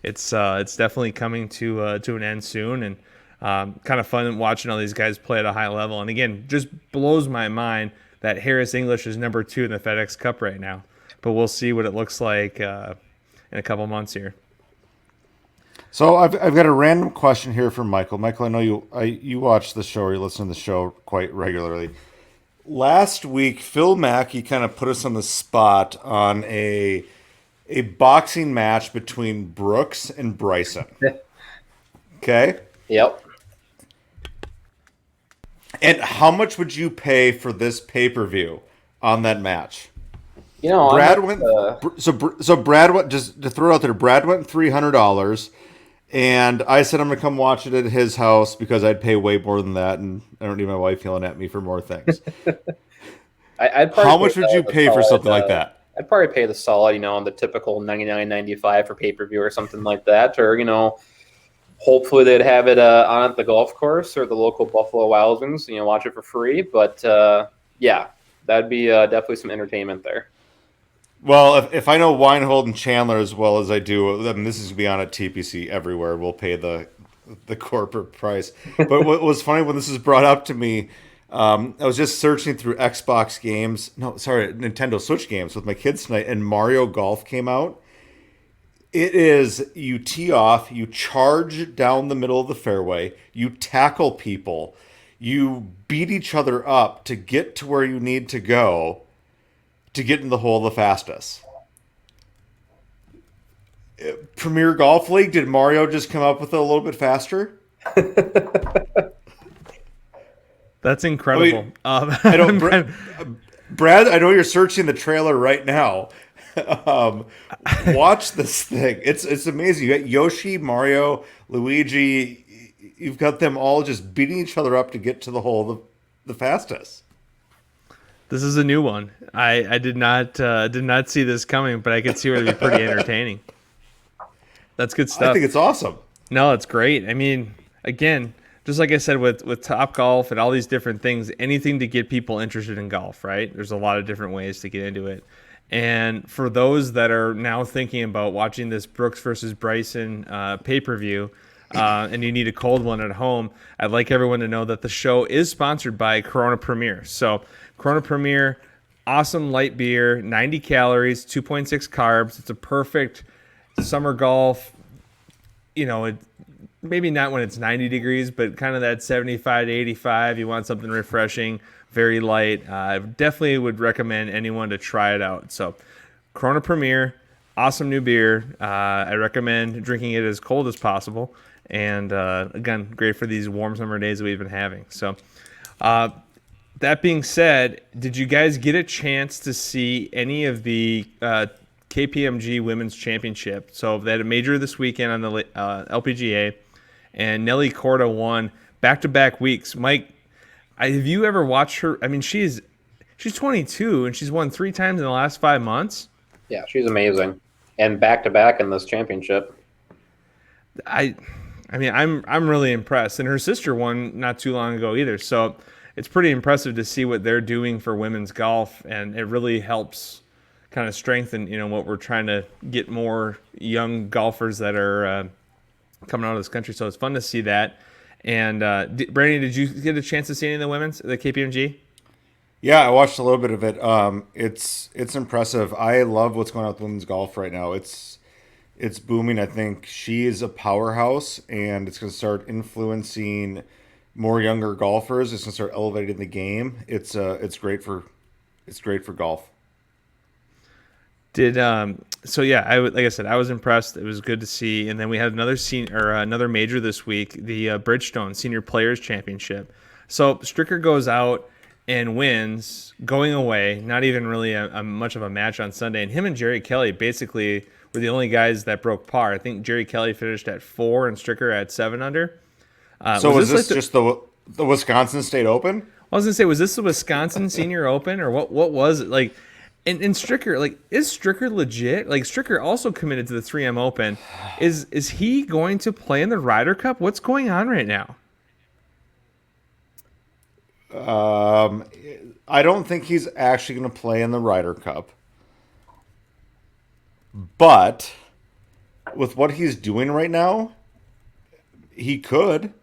it's definitely coming to an end soon, and kind of fun watching all these guys play at a high level. And again, just blows my mind that Harris English is number 2 in the FedEx Cup right now. But we'll see what it looks like in a couple months here. So I've got a random question here from Michael. Michael, I know you watch the show, or you listen to the show quite regularly. Last week, Phil Mackey kind of put us on the spot on a boxing match between Brooks and Bryson. Okay? Yep. And how much would you pay for this pay-per-view on that match? Brad went. So Brad went, just to throw it out there, Brad went $300. And I said I'm going to come watch it at his house because I'd pay way more than that, and I don't need my wife yelling at me for more things. How much would you pay for something like that? I'd probably pay the solid, on the typical $99.95 for pay-per-view or something like that. Or, hopefully they'd have it on at the golf course or the local Buffalo Wild Wings, watch it for free. But, yeah, that'd be definitely some entertainment there. Well, if I know Weinhold and Chandler as well as I do, then this is going to be on at TPC everywhere. We'll pay the corporate price. But what was funny when this was brought up to me, I was just searching through Nintendo Switch games with my kids tonight, and Mario Golf came out. It is, you tee off, you charge down the middle of the fairway, you tackle people, you beat each other up to get to where you need to go. to get in the hole the fastest. Premier Golf League, did Mario just come up with it a little bit faster? That's incredible. I don't, Brad, I know you're searching the trailer right now. Watch this thing. It's amazing. You got Yoshi, Mario, Luigi. You've got them all just beating each other up to get to the hole the fastest. This is a new one. I did not see this coming, but I could see where it'd be pretty entertaining. That's good stuff. I think it's awesome. No, it's great. I mean, again, just like I said with Top Golf and all these different things, anything to get people interested in golf, right? There's a lot of different ways to get into it. And for those that are now thinking about watching this Brooks versus Bryson pay-per-view, and you need a cold one at home, I'd like everyone to know that the show is sponsored by Corona Premier. So Corona Premier, awesome light beer, 90 calories, 2.6 carbs. It's a perfect summer golf, maybe not when it's 90 degrees, but kind of that 75 to 85. You want something refreshing, very light. I definitely would recommend anyone to try it out. So Corona Premier, awesome new beer. I recommend drinking it as cold as possible. And again, great for these warm summer days that we've been having. So that being said, did you guys get a chance to see any of the KPMG Women's Championship? So they had a major this weekend on the LPGA, and Nelly Korda won back-to-back weeks. Mike, have you ever watched her? I mean, she's 22, and she's won 3 times in the last 5 months. Yeah, she's amazing, and back-to-back in this championship. I mean, I'm really impressed, and her sister won not too long ago either. So it's pretty impressive to see what they're doing for women's golf, and it really helps kind of strengthen, what we're trying to get more young golfers that are coming out of this country. So it's fun to see that. And Brandon, did you get a chance to see any of the KPMG? Yeah, I watched a little bit of it. It's impressive. I love what's going on with women's golf right now. It's booming. I think she is a powerhouse, and it's going to start influencing more younger golfers. It's going to start elevating the game. It's great for golf. So yeah, like I said, I was impressed. It was good to see. And then we had another major this week, the Bridgestone Senior Players Championship. So Stricker goes out and wins, going away. Not even really a much of a match on Sunday. And him and Jerry Kelly basically were the only guys that broke par. I think Jerry Kelly finished at 4 and Stricker at 7 under. So was this just the Wisconsin State Open? I was gonna say, was this the Wisconsin Senior Open, or what was it like? And Stricker, is Stricker legit? Stricker also committed to the 3M Open. Is he going to play in the Ryder Cup? What's going on right now? I don't think he's actually going to play in the Ryder Cup. But with what he's doing right now, he could.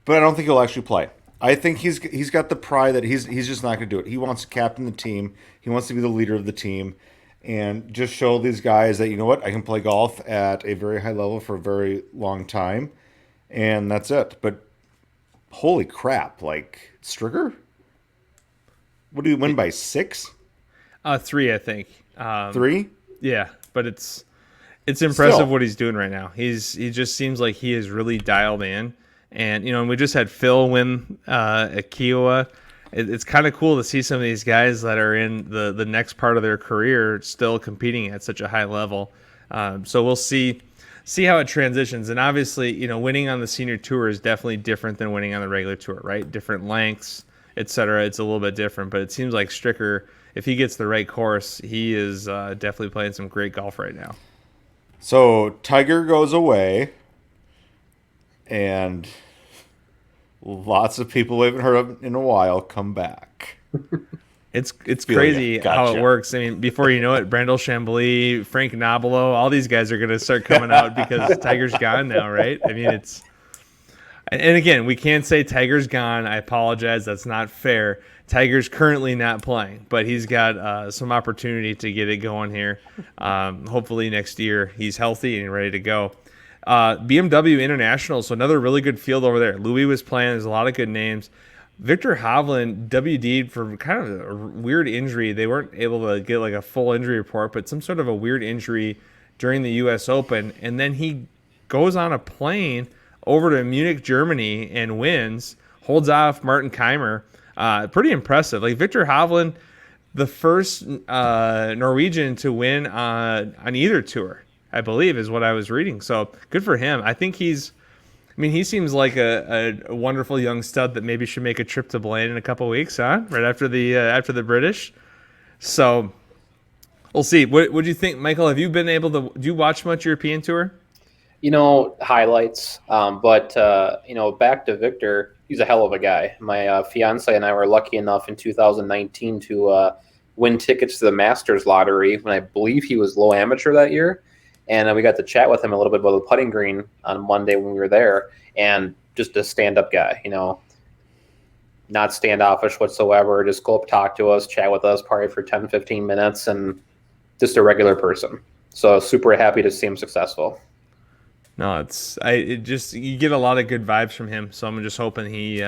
But I don't think he'll actually play. I think he's got the pride that he's just not going to do it. He wants to captain the team. He wants to be the leader of the team and just show these guys that, you know what, I can play golf at a very high level for a very long time, and that's it. But holy crap, Stricker? What do you win by 6? 3, I think. 3? Yeah, but it's impressive Still. What he's doing right now. He just seems like he is really dialed in. And, and we just had Phil win at Kiowa. It's kind of cool to see some of these guys that are in the next part of their career still competing at such a high level. So we'll see how it transitions. And obviously, winning on the senior tour is definitely different than winning on the regular tour, right? Different lengths, et cetera. It's a little bit different. But it seems like Stricker, if he gets the right course, he is definitely playing some great golf right now. So Tiger goes away, and lots of people we haven't heard of in a while come back. It's crazy how it works. I mean, before you know it, Brandel Chambly, Frank Nobilo, all these guys are going to start coming out because Tiger's gone now, right? I mean, and again, we can't say Tiger's gone. I apologize. That's not fair. Tiger's currently not playing, but he's got some opportunity to get it going here. Hopefully next year he's healthy and ready to go. BMW International, so another really good field over there. Louis was playing. There's a lot of good names. Victor Hovland WD'd for kind of a weird injury. They weren't able to get like a full injury report, but some sort of a weird injury during the U.S. Open. And then he goes on a plane over to Munich, Germany, and wins, holds off Martin Keimer. Pretty impressive. Like Victor Hovland, the first Norwegian to win on either tour, I believe, is what I was reading. So good for him. I think he seems like a wonderful young stud that maybe should make a trip to Blaine in a couple weeks, huh? Right after the British. So we'll see. What do you think, Michael? Have you been able to? Do you watch much European tour? Highlights. But back to Victor. He's a hell of a guy. My fiance and I were lucky enough in 2019 to win tickets to the Masters lottery when I believe he was low amateur that year. And we got to chat with him a little bit about the putting green on Monday when we were there. And just a stand-up guy, not standoffish whatsoever. Just go up, talk to us, chat with us probably for 10, 15 minutes, and just a regular person. So super happy to see him successful. No, you get a lot of good vibes from him. So I'm just hoping he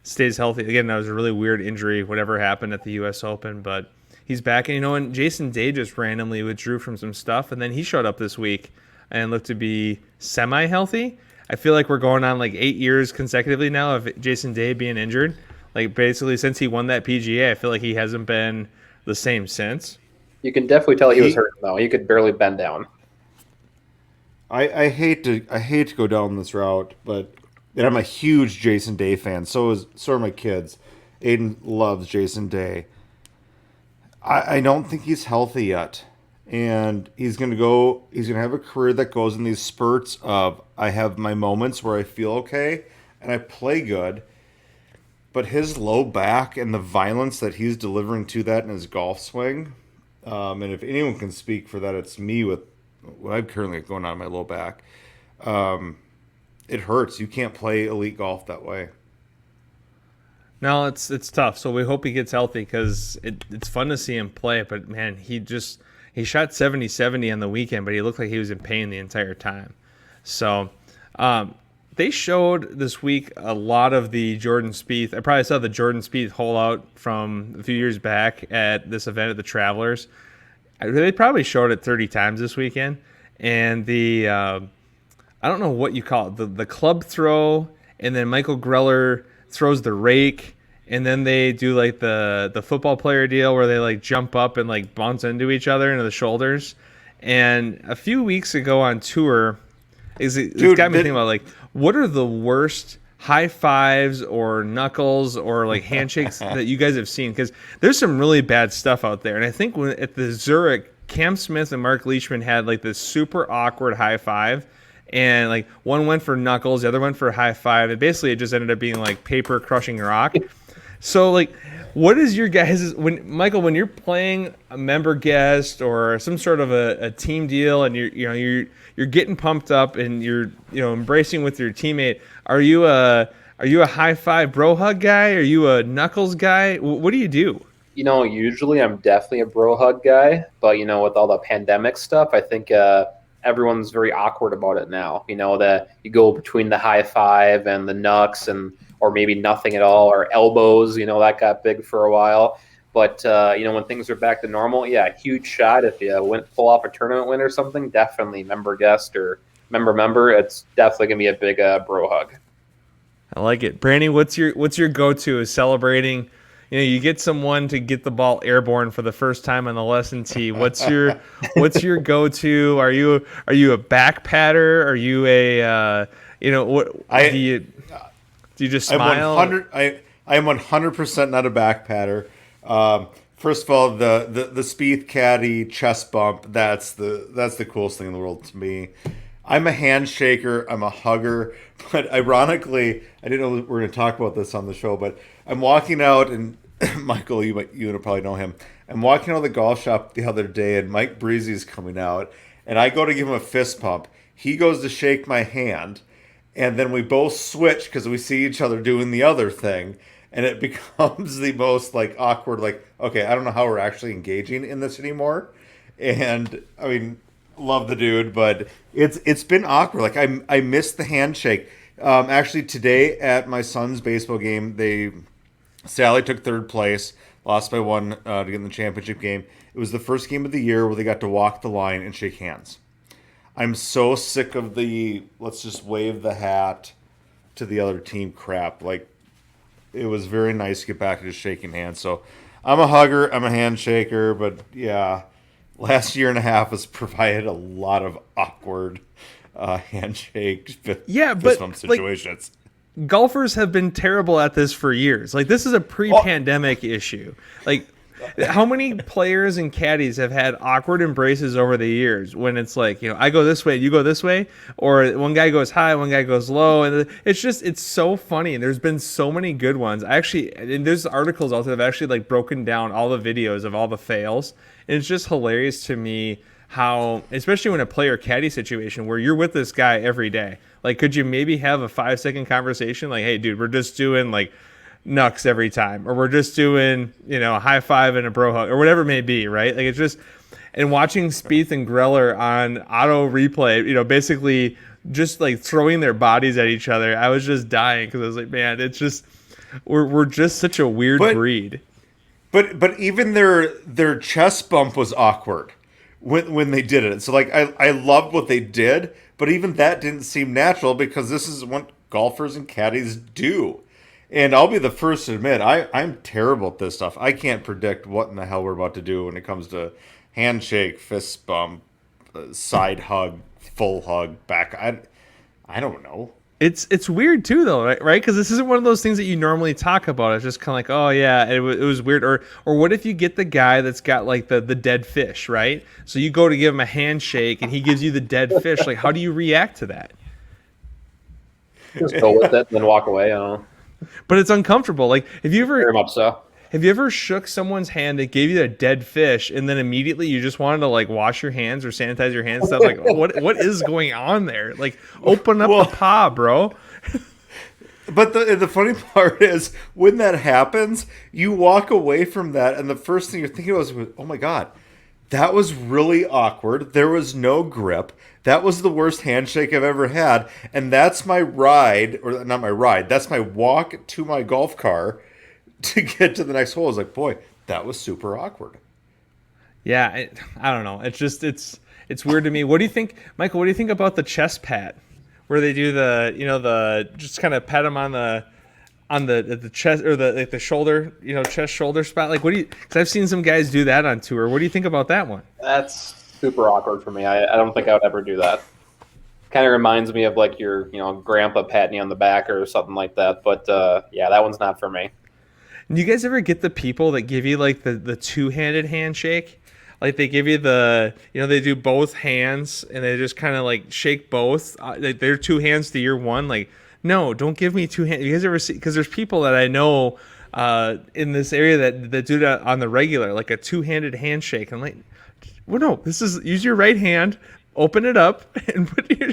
stays healthy. Again, that was a really weird injury, whatever happened at the U.S. Open, but he's back. And Jason Day just randomly withdrew from some stuff, and then he showed up this week and looked to be semi-healthy. I feel like we're going on like 8 years consecutively now of Jason Day being injured. Like basically since he won that PGA, I feel like he hasn't been the same since. You can definitely tell he was hurt though. He could barely bend down. I hate to go down this route, and I'm a huge Jason Day fan. So are my kids. Aiden loves Jason Day. I don't think he's healthy yet. And he's gonna have a career that goes in these spurts of I have my moments where I feel okay and I play good. But his low back and the violence that he's delivering to that in his golf swing, and if anyone can speak for that, it's me with what I'm currently going on in my low back. It hurts. You can't play elite golf that way. No, it's tough. So we hope he gets healthy because it's fun to see him play. But man, he shot 70-70 on the weekend, but he looked like he was in pain the entire time. So they showed this week a lot of the Jordan Spieth. I probably saw the Jordan Spieth hole out from a few years back at this event at the Travelers. They probably showed it 30 times this weekend. And the I don't know what you call it, the club throw, and then Michael Greller throws the rake, and then they do like the football player deal where they like jump up and like bounce into each other into the shoulders. And a few weeks ago on tour, it's got me thinking about like what are the worst high fives or knuckles or like handshakes that you guys have seen, because there's some really bad stuff out there. And I think when at the Zurich, Cam Smith and Mark Leishman had like this super awkward high five, and like one went for knuckles, the other went for high five, and basically it just ended up being like paper crushing rock. So like what is your guys' when you're playing a member guest or some sort of a team deal and you're getting pumped up and you're embracing with your teammate, are you a high five bro hug guy? Are you a knuckles guy? What do you do? Usually I'm definitely a bro hug guy, but with all the pandemic stuff, I think everyone's very awkward about it now. That you go between the high five and the knucks or maybe nothing at all, or elbows, that got big for a while. But, when things are back to normal, yeah, huge shot. If you pull off a tournament win or something, definitely member guest or member, it's definitely going to be a big bro hug. I like it. Brandy, what's your go-to is celebrating? You get someone to get the ball airborne for the first time on the lesson tee. What's your go-to? Are you a back patter? Are you a do you just smile? I am 100% not a back patter. First of all, the Spieth caddy chest bump, that's the coolest thing in the world to me. I'm a handshaker, I'm a hugger, but ironically, I didn't know we were going to talk about this on the show, but I'm walking out, and Michael, you would probably know him. I'm walking out of the golf shop the other day, and Mike Breezy's coming out, and I go to give him a fist pump. He goes to shake my hand, and then we both switch because we see each other doing the other thing, and it becomes the most like awkward, like, okay, I don't know how we're actually engaging in this anymore. And I mean, love the dude, but it's been awkward. Like I missed the handshake. Actually, today at my son's baseball game, they Sally took third place, lost by one to get in the championship game. It was the first game of the year where they got to walk the line and shake hands. I'm so sick of the let's just wave the hat to the other team crap. Like, it was very nice to get back to just shaking hands. So I'm a hugger, I'm a handshaker, but yeah, last year and a half has provided a lot of awkward handshake fist bump situations. Like, golfers have been terrible at this for years. Like, this is a pre-pandemic issue. Like, how many players and caddies have had awkward embraces over the years when it's like, I go this way, you go this way, or one guy goes high, one guy goes low, and it's so funny. And there's been so many good ones. And there's articles out there that have actually like broken down all the videos of all the fails. And it's just hilarious to me how, especially when a player caddy situation where you're with this guy every day, like, could you maybe have a 5-second conversation? Like, hey dude, we're just doing like Nux every time, or we're just doing a high five and a bro hug, or whatever it may be, right? Like, it's just, and watching Spieth and Greller on auto replay, basically just like throwing their bodies at each other, I was just dying because I was like, man, it's just we're just such a weird breed. But even their chest bump was awkward when they did it. So like I loved what they did, but even that didn't seem natural because this is what golfers and caddies do. And I'll be the first to admit, I'm terrible at this stuff. I can't predict what in the hell we're about to do when it comes to handshake, fist bump, side hug, full hug, back. I don't know. It's weird too, though, right? Because this isn't one of those things that you normally talk about. It's just kind of like, oh yeah, it was weird. Or what if you get the guy that's got like the dead fish, right? So you go to give him a handshake and he gives you the dead fish. Like, how do you react to that? Just go with it and then walk away. I don't know. But it's uncomfortable. Like, Very much so. Have you ever shook someone's hand that gave you a dead fish, and then immediately you just wanted to like wash your hands or sanitize your hands? Stuff like, what is going on there? Like, open up the paw, bro. But the funny part is when that happens, you walk away from that, and the first thing you're thinking was, oh my god, that was really awkward. There was no grip. That was the worst handshake I've ever had. And that's my ride, or not my ride, that's my walk to my golf car to get to the next hole. I was like, boy, that was super awkward. Yeah, I don't know. It's just, it's weird to me. What do you think, Michael, what do you think about the chest pat? Where they do the just kind of pat them on the chest, or the shoulder, chest shoulder spot. Like, because I've seen some guys do that on tour. What do you think about that one? That's super awkward for me. I don't think I would ever do that. Kind of reminds me of like your grandpa patting you on the back or something like that. But yeah, that one's not for me. Do you guys ever get the people that give you like the two-handed handshake? Like, they give you they do both hands and they just kind of like shake both. They're two hands to your one. Like, no, don't give me two hands. You guys ever see? Because there's people that I know in this area that do that on the regular, like a two-handed handshake. I'm like, well, no, use your right hand, open it up, and put your.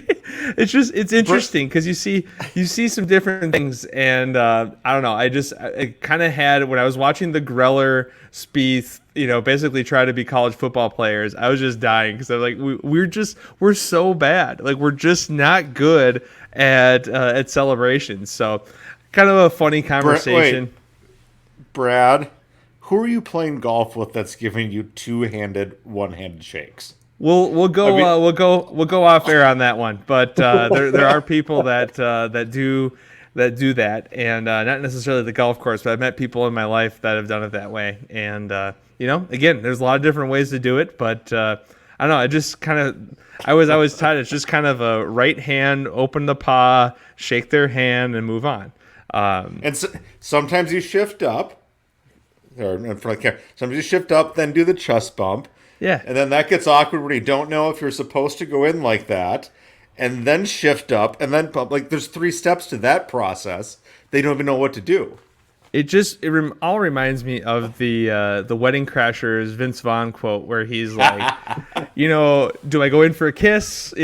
It's interesting because you see some different things, and I don't know. I kind of had, when I was watching the Greller Spieth, basically try to be college football players, I was just dying because I was like, we're so bad. Like, we're just not good at celebrations. So, kind of a funny conversation. Brad, who are you playing golf with that's giving you two-handed, one-handed shakes? We'll go off air on that one, but there are people that do that, and not necessarily the golf course, but I've met people in my life that have done it that way, and again, there's a lot of different ways to do it, but I don't know. I just kind of I was taught it's just kind of a right hand, open the paw, shake their hand, and move on. And sometimes you shift up. Or in front of the camera. Sometimes you shift up, then do the chest bump. Yeah. And then that gets awkward when you don't know if you're supposed to go in like that. And then shift up, and then pump. Like, there's 3 steps to that process. They don't even know what to do. It all reminds me of the Wedding Crashers Vince Vaughn quote where he's like, do I go in for a kiss? Ouch,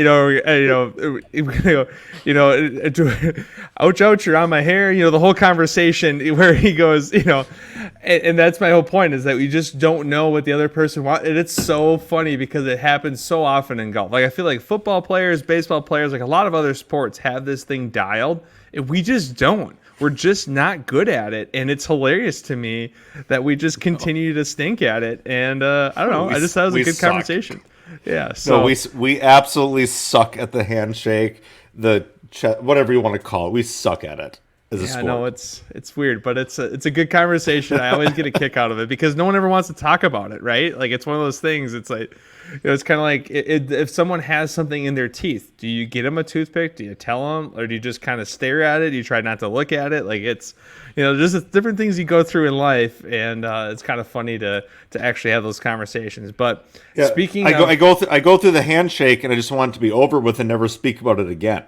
you're on my hair. The whole conversation where he goes, and that's my whole point, is that we just don't know what the other person wants. And it's so funny because it happens so often in golf. Like, I feel like football players, baseball players, like a lot of other sports have this thing dialed, and we just don't. we're just not good at it, and it's hilarious to me that we just continue to stink at it. And I don't know. I just thought it was a good conversation. Yeah. So we absolutely suck at the handshake, whatever you want to call it. We suck at it as a sport. No, it's weird, but it's a good conversation. I always get a kick out of it because no one ever wants to talk about it, right? Like it's one of those things. It's like, it's kind of like if someone has something in their teeth, do you get them a toothpick? Do you tell them, or do you just kind of stare at it? Do you try not to look at it? Like it's, just different things you go through in life, and it's kind of funny to actually have those conversations. But speaking, I go through the handshake, and I just want it to be over with and never speak about it again.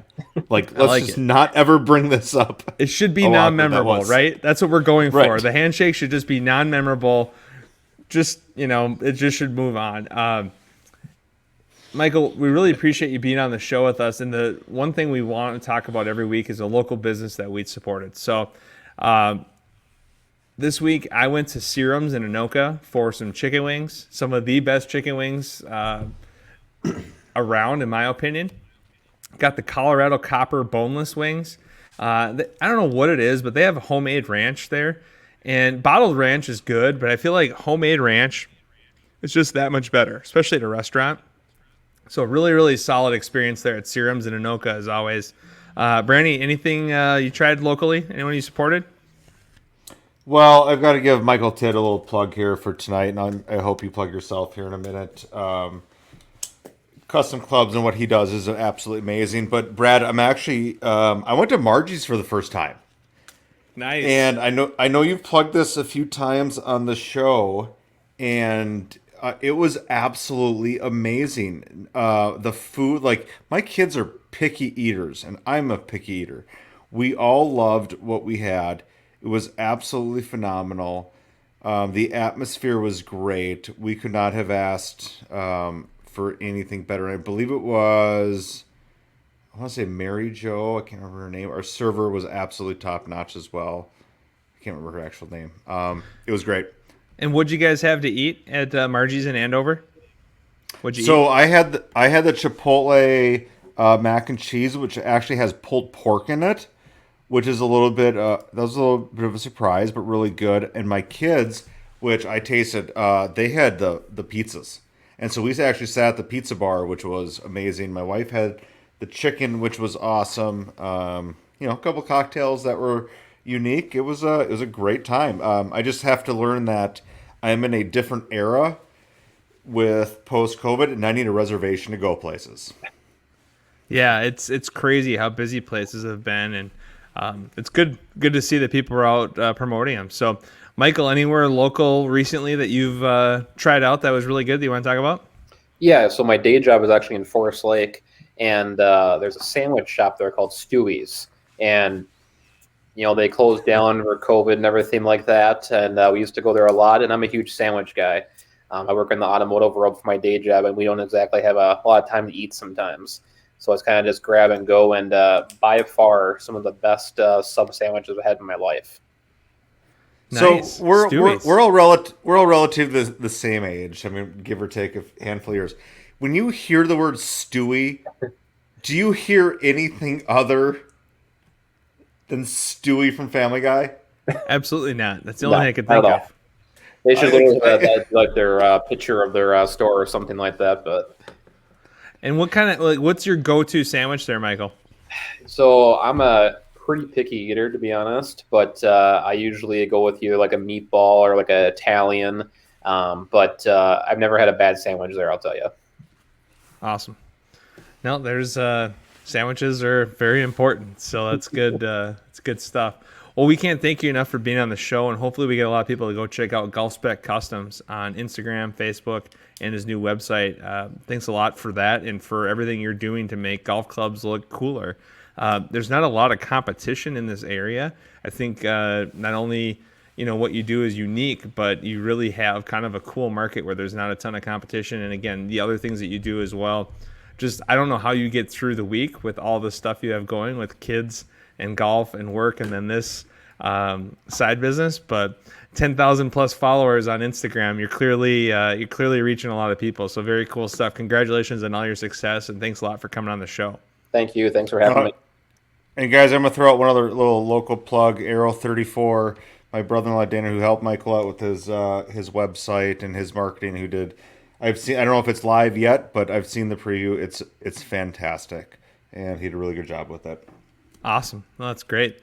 Like let's just not ever bring this up. It should be non-memorable, right? That's what we're going for. Right. The handshake should just be non-memorable. Just it just should move on. Michael, we really appreciate you being on the show with us. And the one thing we want to talk about every week is a local business that we supported. So this week I went to Serum's in Anoka for some chicken wings, some of the best chicken wings around, in my opinion. Got the Colorado Copper boneless wings. I don't know what it is, but they have a homemade ranch there. And bottled ranch is good, but I feel like homemade ranch is just that much better, especially at a restaurant. So really, really solid experience there at Serum's in Anoka as always. Brandy, anything you tried locally? Anyone you supported? Well, I've got to give Michael Tidd a little plug here for tonight, and I hope you plug yourself here in a minute. Custom clubs and what he does is absolutely amazing. But Brad, I'm actually I went to Margie's for the first time. Nice. And I know you've plugged this a few times on the show, and it was absolutely amazing. The food, like my kids are picky eaters, and I'm a picky eater. We all loved what we had. It was absolutely phenomenal. The atmosphere was great. We could not have asked for anything better. I believe it was, I want to say Mary Jo. I can't remember her name. Our server was absolutely top notch as well. I can't remember her actual name. It was great. And what'd you guys have to eat at Margie's in Andover? What'd you eat? So I had the Chipotle mac and cheese, which actually has pulled pork in it, which is a little bit that was a little bit of a surprise, but really good. And my kids, which I tasted, they had the pizzas, and so we actually sat at the pizza bar, which was amazing. My wife had the chicken, which was awesome. A couple cocktails that were unique. It was a great time. I just have to learn that I'm in a different era with post-COVID, and I need a reservation to go places. Yeah, it's crazy how busy places have been, and it's good to see that people are out promoting them. So, Michael, anywhere local recently that you've tried out that was really good that you want to talk about? Yeah, so my day job is actually in Forest Lake, and there's a sandwich shop there called Stewie's, and they closed down for COVID and everything like that, and we used to go there a lot, and I'm a huge sandwich guy. I work in the automotive world for my day job, and we don't exactly have a lot of time to eat sometimes. So it's kind of just grab and go, and by far some of the best sub sandwiches I've had in my life. Nice. So we're all relative the same age. I mean, give or take a handful of years. When you hear the word Stewie, do you hear anything other than Stewie from Family Guy? Absolutely not. That's the only thing I could think of. They should literally have like their picture of their store or something like that. But and what kind of what's your go-to sandwich there, Michael? So I'm a pretty picky eater, to be honest, but I usually go with either like a meatball or like an Italian. But I've never had a bad sandwich there, I'll tell you. Awesome. No, there's sandwiches are very important, so that's good. It's good stuff. Well, we can't thank you enough for being on the show, and hopefully we get a lot of people to go check out Golf Spec Customs on Instagram, Facebook, and his new website. Thanks a lot for that and for everything you're doing to make golf clubs look cooler. There's not a lot of competition in this area. I think not only what you do is unique, but you really have kind of a cool market where there's not a ton of competition. And again, the other things that you do as well. Just I don't know how you get through the week with all the stuff you have going with kids and golf and work and then this side business, but 10,000 plus followers on Instagram. You're clearly reaching a lot of people. So very cool stuff. Congratulations on all your success, and thanks a lot for coming on the show. Thank you. Thanks for having me. And guys, I'm gonna throw out one other little local plug. Arrow 34. My brother-in-law Dana, who helped Michael out with his website and his marketing, who did. I've seen. I don't know if it's live yet, but I've seen the preview. It's fantastic, and he did a really good job with it. Awesome. Well, that's great.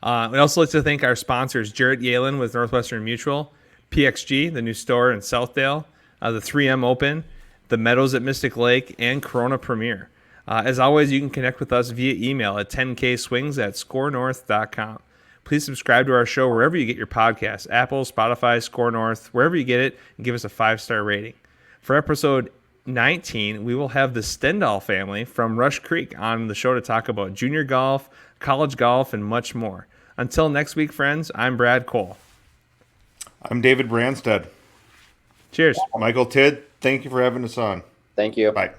We'd also like to thank our sponsors, Jarrett Yalen with Northwestern Mutual, PXG, the new store in Southdale, the 3M Open, the Meadows at Mystic Lake, and Corona Premier. As always, you can connect with us via email at 10kswings@scorenorth.com. Please subscribe to our show wherever you get your podcasts, Apple, Spotify, Score North, wherever you get it, and give us a 5-star rating. For episode 19, we will have the Stendhal family from Rush Creek on the show to talk about junior golf, college golf, and much more. Until next week, friends, I'm Brad Cole. I'm David Branstad. Cheers. Michael Tidd, thank you for having us on. Thank you. Bye.